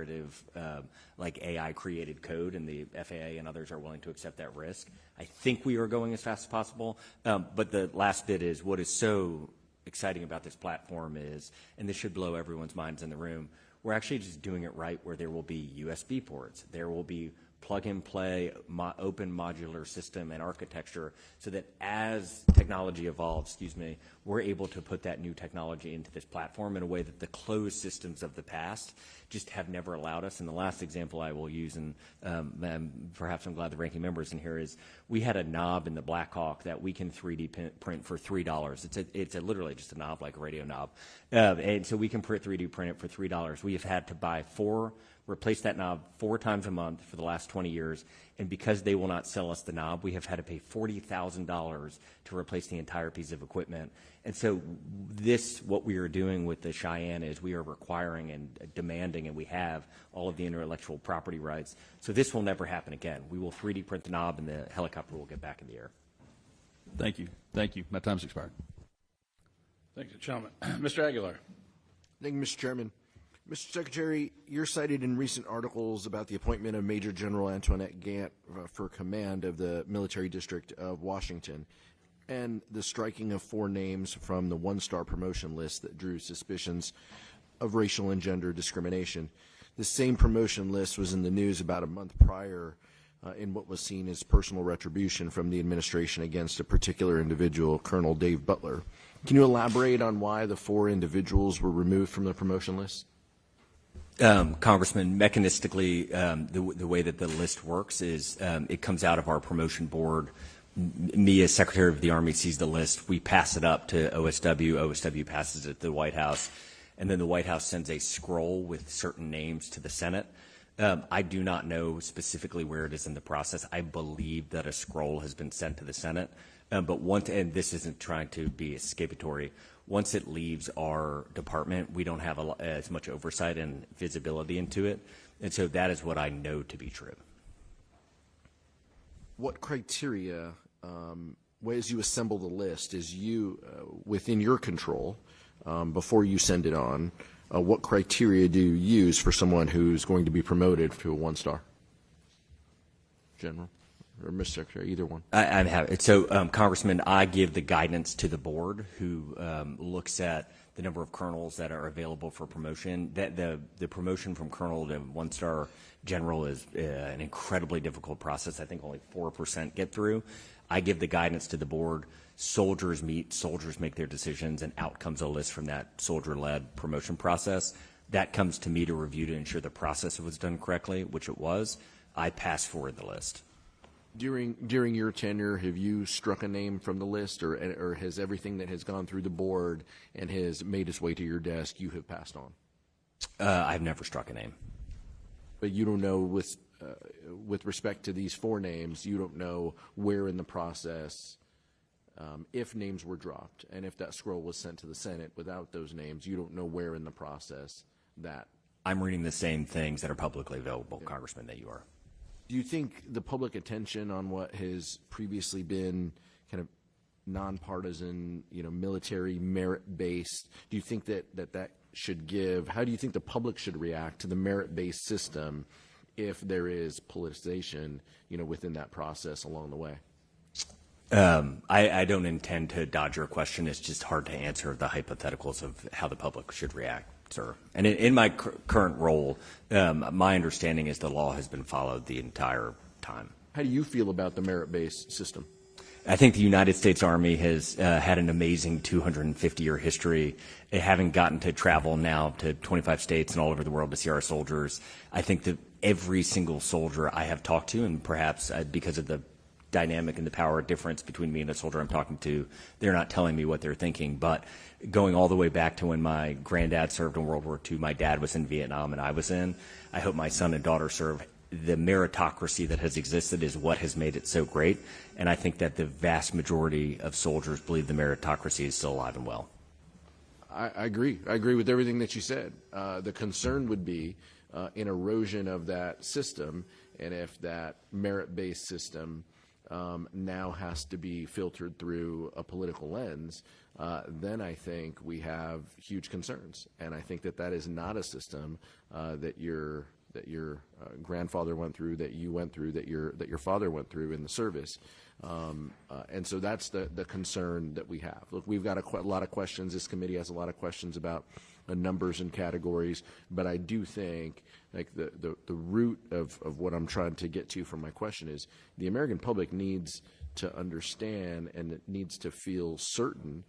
like AI created code, and the FAA and others are willing to accept that risk. I think we are going as fast as possible. But the last bit is what is so exciting about this platform is, and this should blow everyone's minds in the room, we're actually just doing it right where there will be USB ports. There will be plug-and-play open modular system and architecture so that as technology evolves, we're able to put that new technology into this platform in a way that the closed systems of the past just have never allowed us. And the last example I will use, and perhaps I'm glad the ranking member is in here, is we had a knob in the Black Hawk that we can 3D print for $3. It's literally just a knob, like a radio knob. And so we can 3D print it for $3. We have had to replace that knob 4 times a month for the last 20 years, and because they will not sell us the knob, we have had to pay $40,000 to replace the entire piece of equipment. And so what we are doing with the Cheyenne is we are requiring and demanding, and we have all of the intellectual property rights. So this will never happen again. We will 3D print the knob, and the helicopter will get back in the air. Thank you. Thank you. My time's expired. Thank you, gentlemen. Mr. Aguilar. Thank you, Mr. Chairman. Mr. Secretary, you're cited in recent articles about the appointment of Major General Antoinette Gant for command of the Military District of Washington, and the striking of 4 names from the one-star promotion list that drew suspicions of racial and gender discrimination. The same promotion list was in the news about a month prior in what was seen as personal retribution from the administration against a particular individual, Colonel Dave Butler. Can you elaborate on why the 4 individuals were removed from the promotion list? Congressman, mechanistically, the way that the list works is it comes out of our promotion board. Me, as Secretary of the Army, sees the list. We pass it up to OSW. OSW passes it to the White House. And then the White House sends a scroll with certain names to the Senate. I do not know specifically where it is in the process. I believe that a scroll has been sent to the Senate. But and this isn't trying to be escapatory, once it leaves our department, we don't have as much oversight and visibility into it. And so that is what I know to be true. What criteria, as you assemble the list, is within your control before you send it on, what criteria do you use for someone who's going to be promoted to a 1-star? General, or Mr. Secretary, either one. I'm happy. So, Congressman, I give the guidance to the board, who looks at the number of colonels that are available for promotion. That the promotion from colonel to one-star general is an incredibly difficult process. I think only 4% get through. I give the guidance to the board. Soldiers meet, soldiers make their decisions, and out comes a list from that soldier-led promotion process. That comes to me to review to ensure the process was done correctly, which it was. I pass forward the list. During your tenure, have you struck a name from the list, or has everything that has gone through the board and has made its way to your desk you have passed on? I've never struck a name. But you don't know, with respect to these 4 names, you don't know where in the process, if names were dropped, and if that scroll was sent to the Senate without those names, you don't know where in the process that. I'm reading the same things that are publicly available, Congressman, that you are. Do you think the public attention on what has previously been kind of nonpartisan, military merit-based, do you think that should give, how do you think the public should react to the merit-based system if there is politicization, within that process along the way? I don't intend to dodge your question. It's just hard to answer the hypotheticals of how the public should react, sir. And in my current role, my understanding is the law has been followed the entire time. How do you feel about the merit-based system? I think the United States Army has had an amazing 250-year history. Having gotten to travel now to 25 states and all over the world to see our soldiers, I think that every single soldier I have talked to, and perhaps because of the dynamic and the power difference between me and the soldier I'm talking to, they're not telling me what they're thinking. But going all the way back to when my granddad served in World War II, my dad was in Vietnam and I was in, I hope my son and daughter serve. The meritocracy that has existed is what has made it so great. And I think that the vast majority of soldiers believe the meritocracy is still alive and well. I agree. I agree with everything that you said. The concern would be an erosion of that system, and if that merit-based system now has to be filtered through a political lens, then I think we have huge concerns. And I think that is not a system that your grandfather went through, that you went through, that your father went through in the service. And so that's the concern that we have. Look, we've got a lot of questions. This committee has a lot of questions about numbers and categories, but I do think like the root of what I'm trying to get to from my question is the American public needs to understand and it needs to feel certain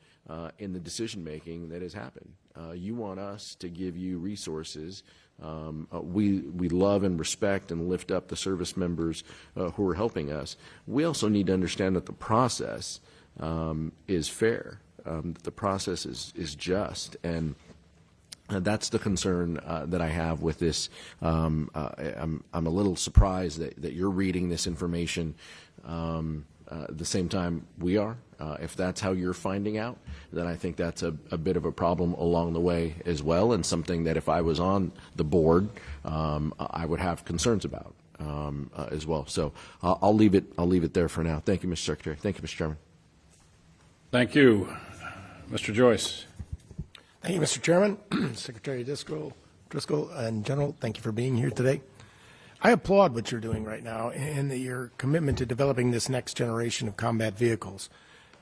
in the decision making that has happened. You want us to give you resources. We love and respect and lift up the service members who are helping us. We also need to understand that the process is fair, that the process is just, and that's the concern that I have with this. I'm a little surprised that you're reading this information at the same time we are. If that's how you're finding out, then I think that's a bit of a problem along the way as well, and something that if I was on the board, I would have concerns about as well. So I'll leave it there for now. Thank you, Mr. Secretary. Thank you, Mr. Chairman. Thank you. Mr. Joyce. Thank you, Mr. Chairman. Secretary Driscoll and General, thank you for being here today. I applaud what you're doing right now and your commitment to developing this next generation of combat vehicles.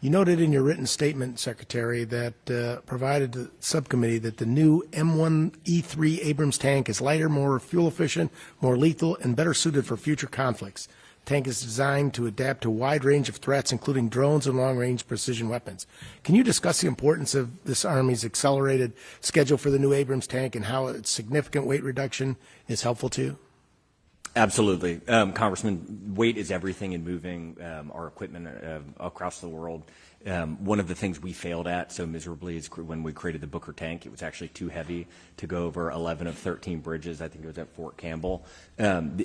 You noted in your written statement, Secretary, that provided the subcommittee that the new M1E3 Abrams tank is lighter, more fuel efficient, more lethal, and better suited for future conflicts. The tank is designed to adapt to a wide range of threats, including drones and long-range precision weapons. Can you discuss the importance of this Army's accelerated schedule for the new Abrams tank and how its significant weight reduction is helpful to you? Absolutely. Congressman, weight is everything in moving our equipment across the world. One of the things we failed at so miserably is when we created the Booker tank. It was actually too heavy to go over 11 of 13 bridges. I think it was at Fort Campbell. And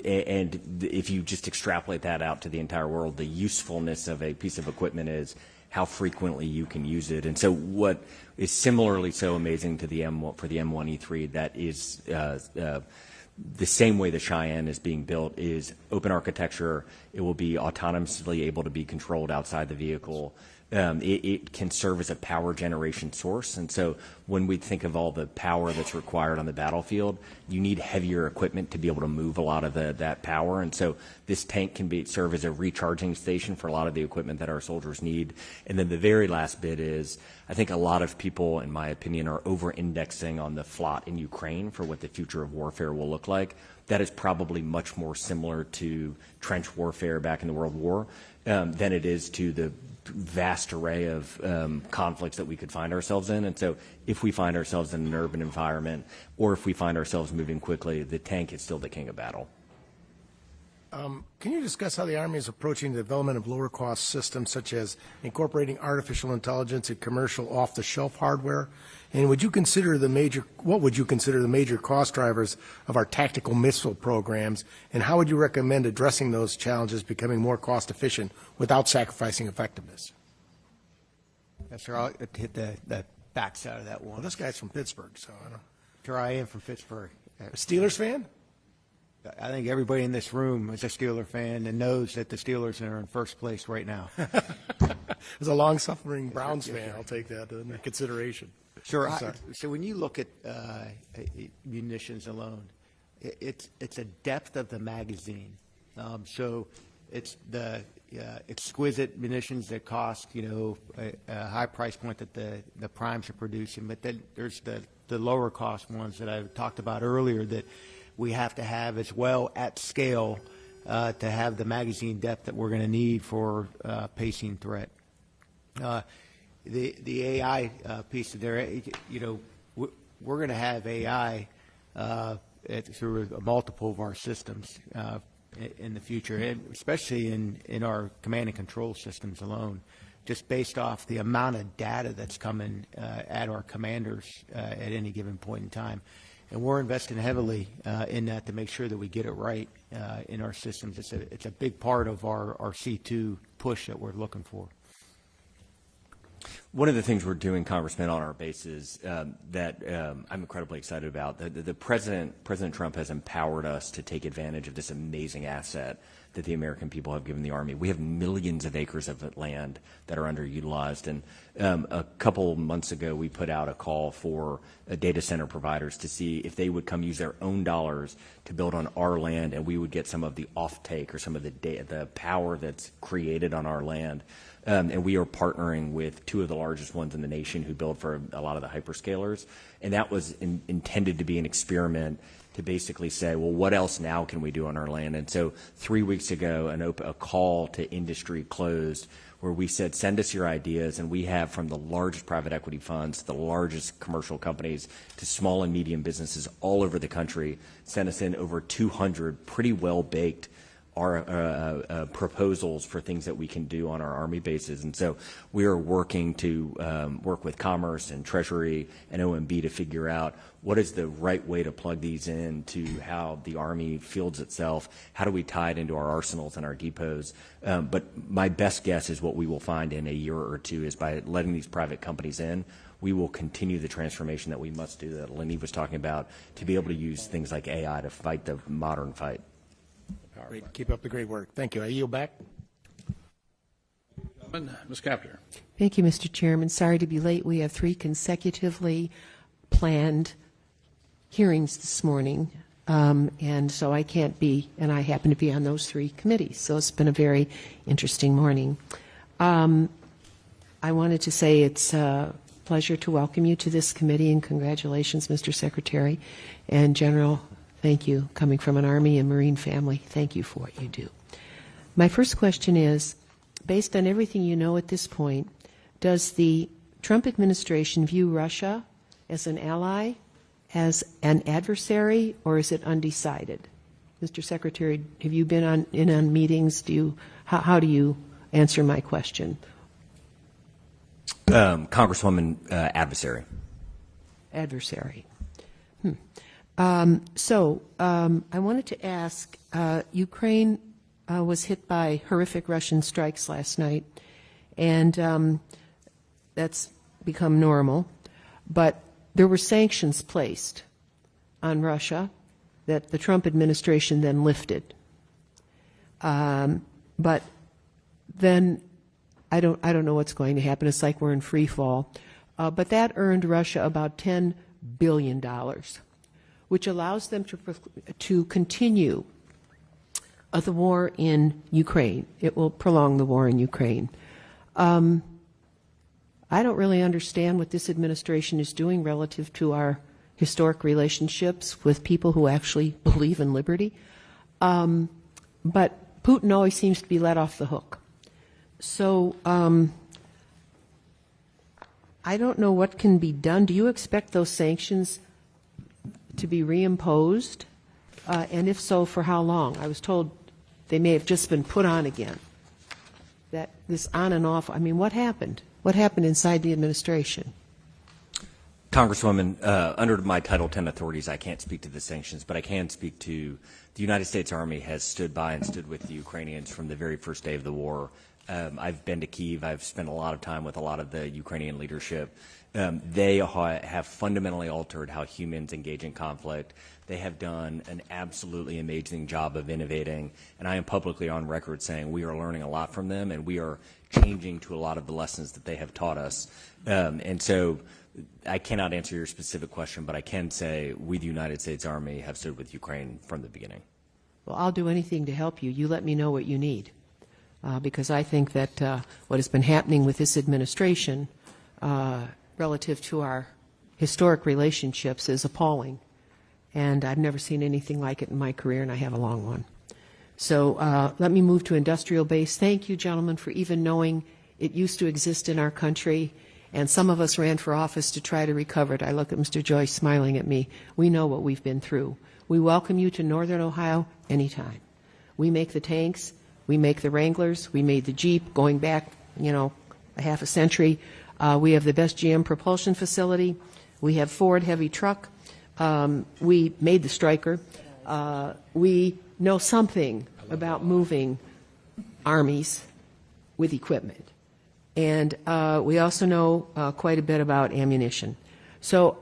if you just extrapolate that out to the entire world, the usefulness of a piece of equipment is how frequently you can use it. And so what is similarly so amazing to the for the M1E3, that is the same way the Cheyenne is being built is open architecture. It will be autonomously able to be controlled outside the vehicle. It can serve as a power generation source. And so when we think of all the power that's required on the battlefield, you need heavier equipment to be able to move a lot of that power. And so this tank can serve as a recharging station for a lot of the equipment that our soldiers need. And then the very last bit is, I think a lot of people, in my opinion, are over-indexing on the FLOT in Ukraine for what the future of warfare will look like. That is probably much more similar to trench warfare back in the World War than it is to the vast array of conflicts that we could find ourselves in. And so if we find ourselves in an urban environment or if we find ourselves moving quickly, the tank is still the king of battle. Can you discuss how the Army is approaching the development of lower-cost systems, such as incorporating artificial intelligence in commercial off-the-shelf hardware? And what would you consider the major cost drivers of our tactical missile programs, and how would you recommend addressing those challenges becoming more cost-efficient without sacrificing effectiveness? Yes, sir. I'll hit the backside of that one. Well, this guy's from Pittsburgh, so I don't know. Sure, I am from Pittsburgh. A Steelers fan? I think everybody in this room is a Steeler fan and knows that the Steelers are in first place right now. As a long-suffering Browns fan, I'll take that into consideration. Sure. So when you look at munitions alone, it's a depth of the magazine. So it's the exquisite munitions that cost, a high price point that the primes are producing, but then there's the lower cost ones that I talked about earlier that we have to have as well at scale to have the magazine depth that we're going to need for pacing threat. The AI piece of there, we're going to have AI through multiple of our systems in the future, and especially in our command and control systems alone, just based off the amount of data that's coming at our commanders at any given point in time. And we're investing heavily in that to make sure that we get it right in our systems. It's a big part of our C2 push that we're looking for. One of the things we're doing, Congressman, on our bases that I'm incredibly excited about, the President Trump has empowered us to take advantage of this amazing asset that the American people have given the Army. We have millions of acres of land that are underutilized. And a couple months ago, we put out a call for data center providers to see if they would come use their own dollars to build on our land, and we would get some of the offtake or some of the power that's created on our land. And we are partnering with two of the largest ones in the nation who build for a lot of the hyperscalers. And that was intended to be an experiment to basically say, well, what else now can we do on our land? And so 3 weeks ago, a call to industry closed where we said, send us your ideas. And we have from the largest private equity funds, the largest commercial companies, to small and medium businesses all over the country, sent us in over 200 pretty well-baked proposals for things that we can do on our Army bases. And so we are working to work with Commerce and Treasury and OMB to figure out what is the right way to plug these in to how the Army fields itself. How do we tie it into our arsenals and our depots? But my best guess is what we will find in a year or two is by letting these private companies in, we will continue the transformation that we must do that LaNeve was talking about to be able to use things like AI to fight the modern fight. Great. Keep up the great work. Thank you. I yield back. Ms. Capter. Thank you, Mr. Chairman. Sorry to be late. We have 3 consecutively planned hearings this morning, and so I can't be, and I happen to be on those 3 committees, so it's been a very interesting morning. I wanted to say it's a pleasure to welcome you to this committee, and congratulations, Mr. Secretary and General. Thank you. Coming from an Army and Marine family, thank you for what you do. My first question is, based on everything you know at this point, does the Trump administration view Russia as an ally, as an adversary, or is it undecided? Mr. Secretary, have you been in on meetings? How do you answer my question? Congresswoman, adversary. Adversary. So I wanted to ask, Ukraine was hit by horrific Russian strikes last night, and that's become normal. But there were sanctions placed on Russia, that the Trump administration then lifted. But then I don't know what's going to happen. It's like we're in free fall. But that earned Russia about $10 billion, which allows them to continue the war in Ukraine. It will prolong the war in Ukraine. I don't really understand what this administration is doing relative to our historic relationships with people who actually believe in liberty. But Putin always seems to be let off the hook. So I don't know what can be done. Do you expect those sanctions to be reimposed? And if so, for how long? I was told they may have just been put on again. That this on and off, I mean, what happened? What happened inside the administration? Congresswoman, under my Title X authorities, I can't speak to the sanctions, but I can speak to the United States Army has stood by and stood with the Ukrainians from the very first day of the war. I've been to Kyiv. I've spent a lot of time with a lot of the Ukrainian leadership. They have fundamentally altered how humans engage in conflict. They have done an absolutely amazing job of innovating, and I am publicly on record saying we are learning a lot from them, and we are changing to a lot of the lessons that they have taught us. And so I cannot answer your specific question, but I can say we, the United States Army, have stood with Ukraine from the beginning. Well, I'll do anything to help you. You let me know what you need, because I think that what has been happening with this administration relative to our historic relationships is appalling. And I've never seen anything like it in my career, and I have a long one. So let me move to industrial base. Thank you, gentlemen, for even knowing it used to exist in our country, and some of us ran for office to try to recover it. I look at Mr. Joyce smiling at me. We know what we've been through. We welcome you to Northern Ohio anytime. We make the tanks. We make the Wranglers. We made the Jeep going back, a half a century. We have the best GM propulsion facility. We have Ford heavy truck. We made the Stryker. We know something about moving armies with equipment. And we also know quite a bit about ammunition. So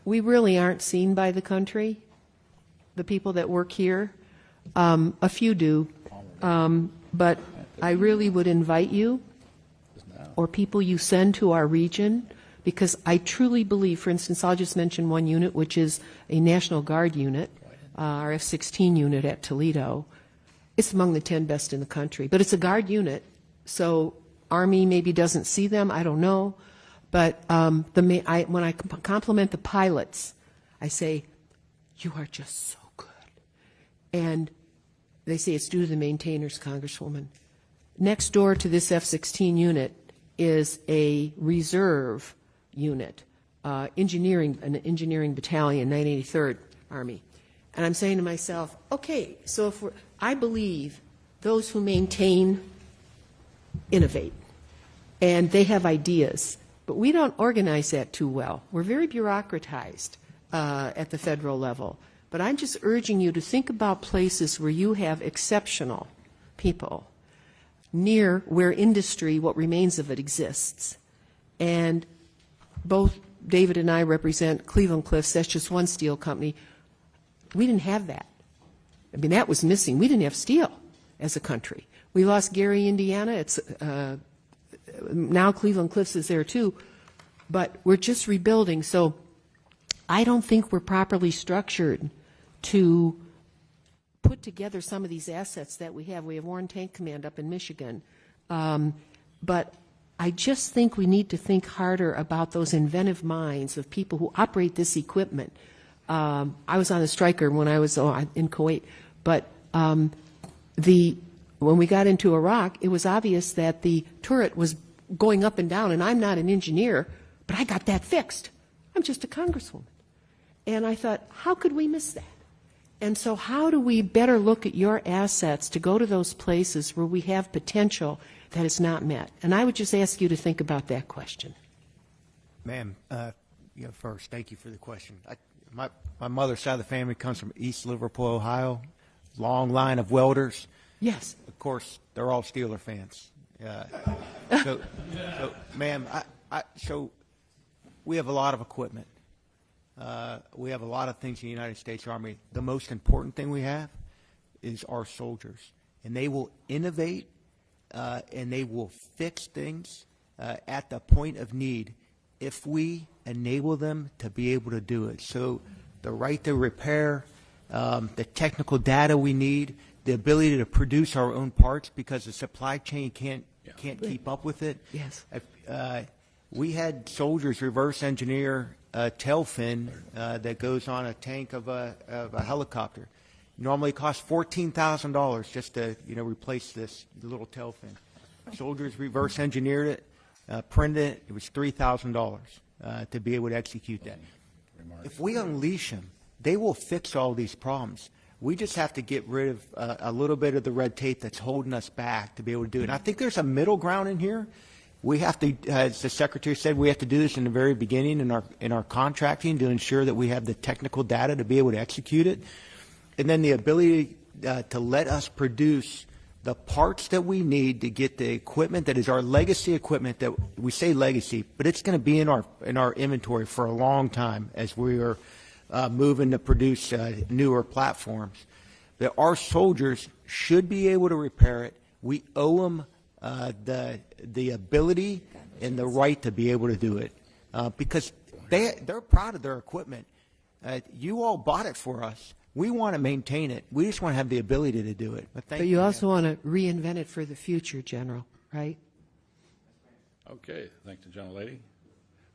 we really aren't seen by the country, the people that work here. A few do. But I really would invite you or people you send to our region, because I truly believe, for instance, I'll just mention one unit, which is a National Guard unit, our F-16 unit at Toledo. It's among the 10 best in the country, but it's a Guard unit, so Army maybe doesn't see them, I don't know. But when I compliment the pilots, I say, you are just so good. And they say it's due to the maintainers, Congresswoman. Next door to this F-16 unit is a reserve unit, an engineering battalion, 983rd Army. And I'm saying to myself, okay, so I believe those who maintain innovate, and they have ideas, but we don't organize that too well. We're very bureaucratized at the federal level. But I'm just urging you to think about places where you have exceptional people near where industry, what remains of it, exists. And both David and I represent Cleveland Cliffs. That's just one steel company. We didn't have that. I mean, that was missing. We didn't have steel as a country. We lost Gary, Indiana. It's now Cleveland Cliffs is there too, but we're just rebuilding. So I don't think we're properly structured to put together some of these assets that we have. We have Warren Tank Command up in Michigan. But I just think we need to think harder about those inventive minds of people who operate this equipment. I was on a Stryker when I was in Kuwait, but when we got into Iraq, it was obvious that the turret was going up and down, and I'm not an engineer, but I got that fixed. I'm just a congresswoman. And I thought, how could we miss that? And so how do we better look at your assets to go to those places where we have potential that is not met? And I would just ask you to think about that question. Ma'am, first, thank you for the question. My mother's side of the family comes from East Liverpool, Ohio. Long line of welders. Yes. Of course, they're all Steeler fans. Ma'am, so we have a lot of equipment. We have a lot of things in the United States Army. The most important thing we have is our soldiers, and they will innovate and they will fix things at the point of need if we enable them to be able to do it. So the right to repair, the technical data we need, the ability to produce our own parts because the supply chain can't keep up with it. Yes. We had soldiers reverse engineer a tail fin that goes on a tank of a helicopter. Normally it costs $14,000 just to replace this little tail fin. Soldiers reverse engineered it, printed it. It was $3,000 to be able to execute that. If we unleash them, they will fix all these problems. We just have to get rid of a little bit of the red tape that's holding us back to be able to do it. And I think there's a middle ground in here. We have to, as the Secretary said, we have to do this in the very beginning in our contracting to ensure that we have the technical data to be able to execute it. And then the ability to let us produce the parts that we need to get the equipment that is our legacy equipment. That we say legacy, but it's going to be in our inventory for a long time as we are moving to produce newer platforms. That our soldiers should be able to repair it. We owe them the ability and the right to be able to do it because they're proud of their equipment. You all bought it for us. We want to maintain it. We just want to have the ability to do it. But you also want to reinvent it for the future, General, right? Okay, thank the gentlelady.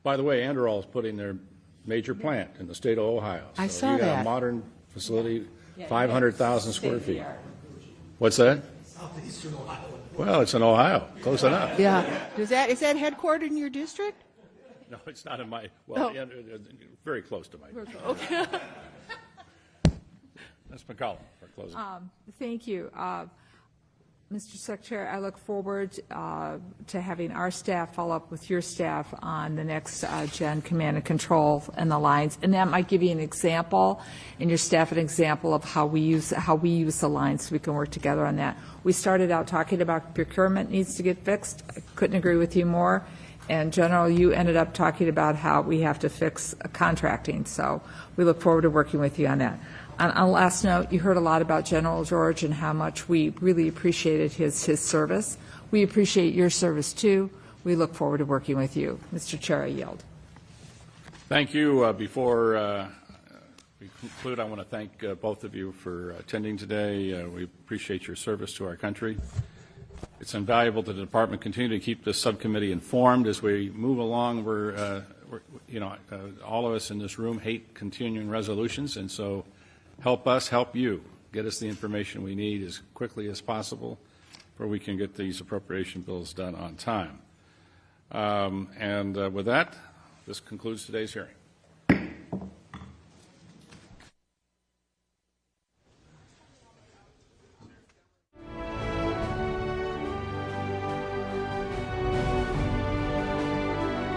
By the way, Anduril is putting their major plant in the state of Ohio. So I saw you got that. a modern facility, 500,000 square feet. What's that? Southeastern Ohio. Well, it's in Ohio. Close enough. Yeah. Is that headquartered in your district? No, it's not in my, well, yeah, very close to my. Okay. Ms. McCollum for closing. Thank you. Mr. Secretary, I look forward to having our staff follow up with your staff on the next Gen Command and Control and the lines, and that might give you an example, and your staff an example of how we use the lines, so we can work together on that. We started out talking about procurement needs to get fixed. I couldn't agree with you more. And General, you ended up talking about how we have to fix contracting. So we look forward to working with you on that. On a last note, you heard a lot about General George and how much we really appreciated his service. We appreciate your service, too. We look forward to working with you. Mr. Chair, I yield. Thank you. Before we conclude, I want to thank both of you for attending today. We appreciate your service to our country. It's invaluable that the Department continue to keep this subcommittee informed as we move along. We're all of us in this room hate continuing resolutions, and so help us, help you, get us the information we need as quickly as possible where we can get these appropriation bills done on time. And with that, this concludes today's hearing.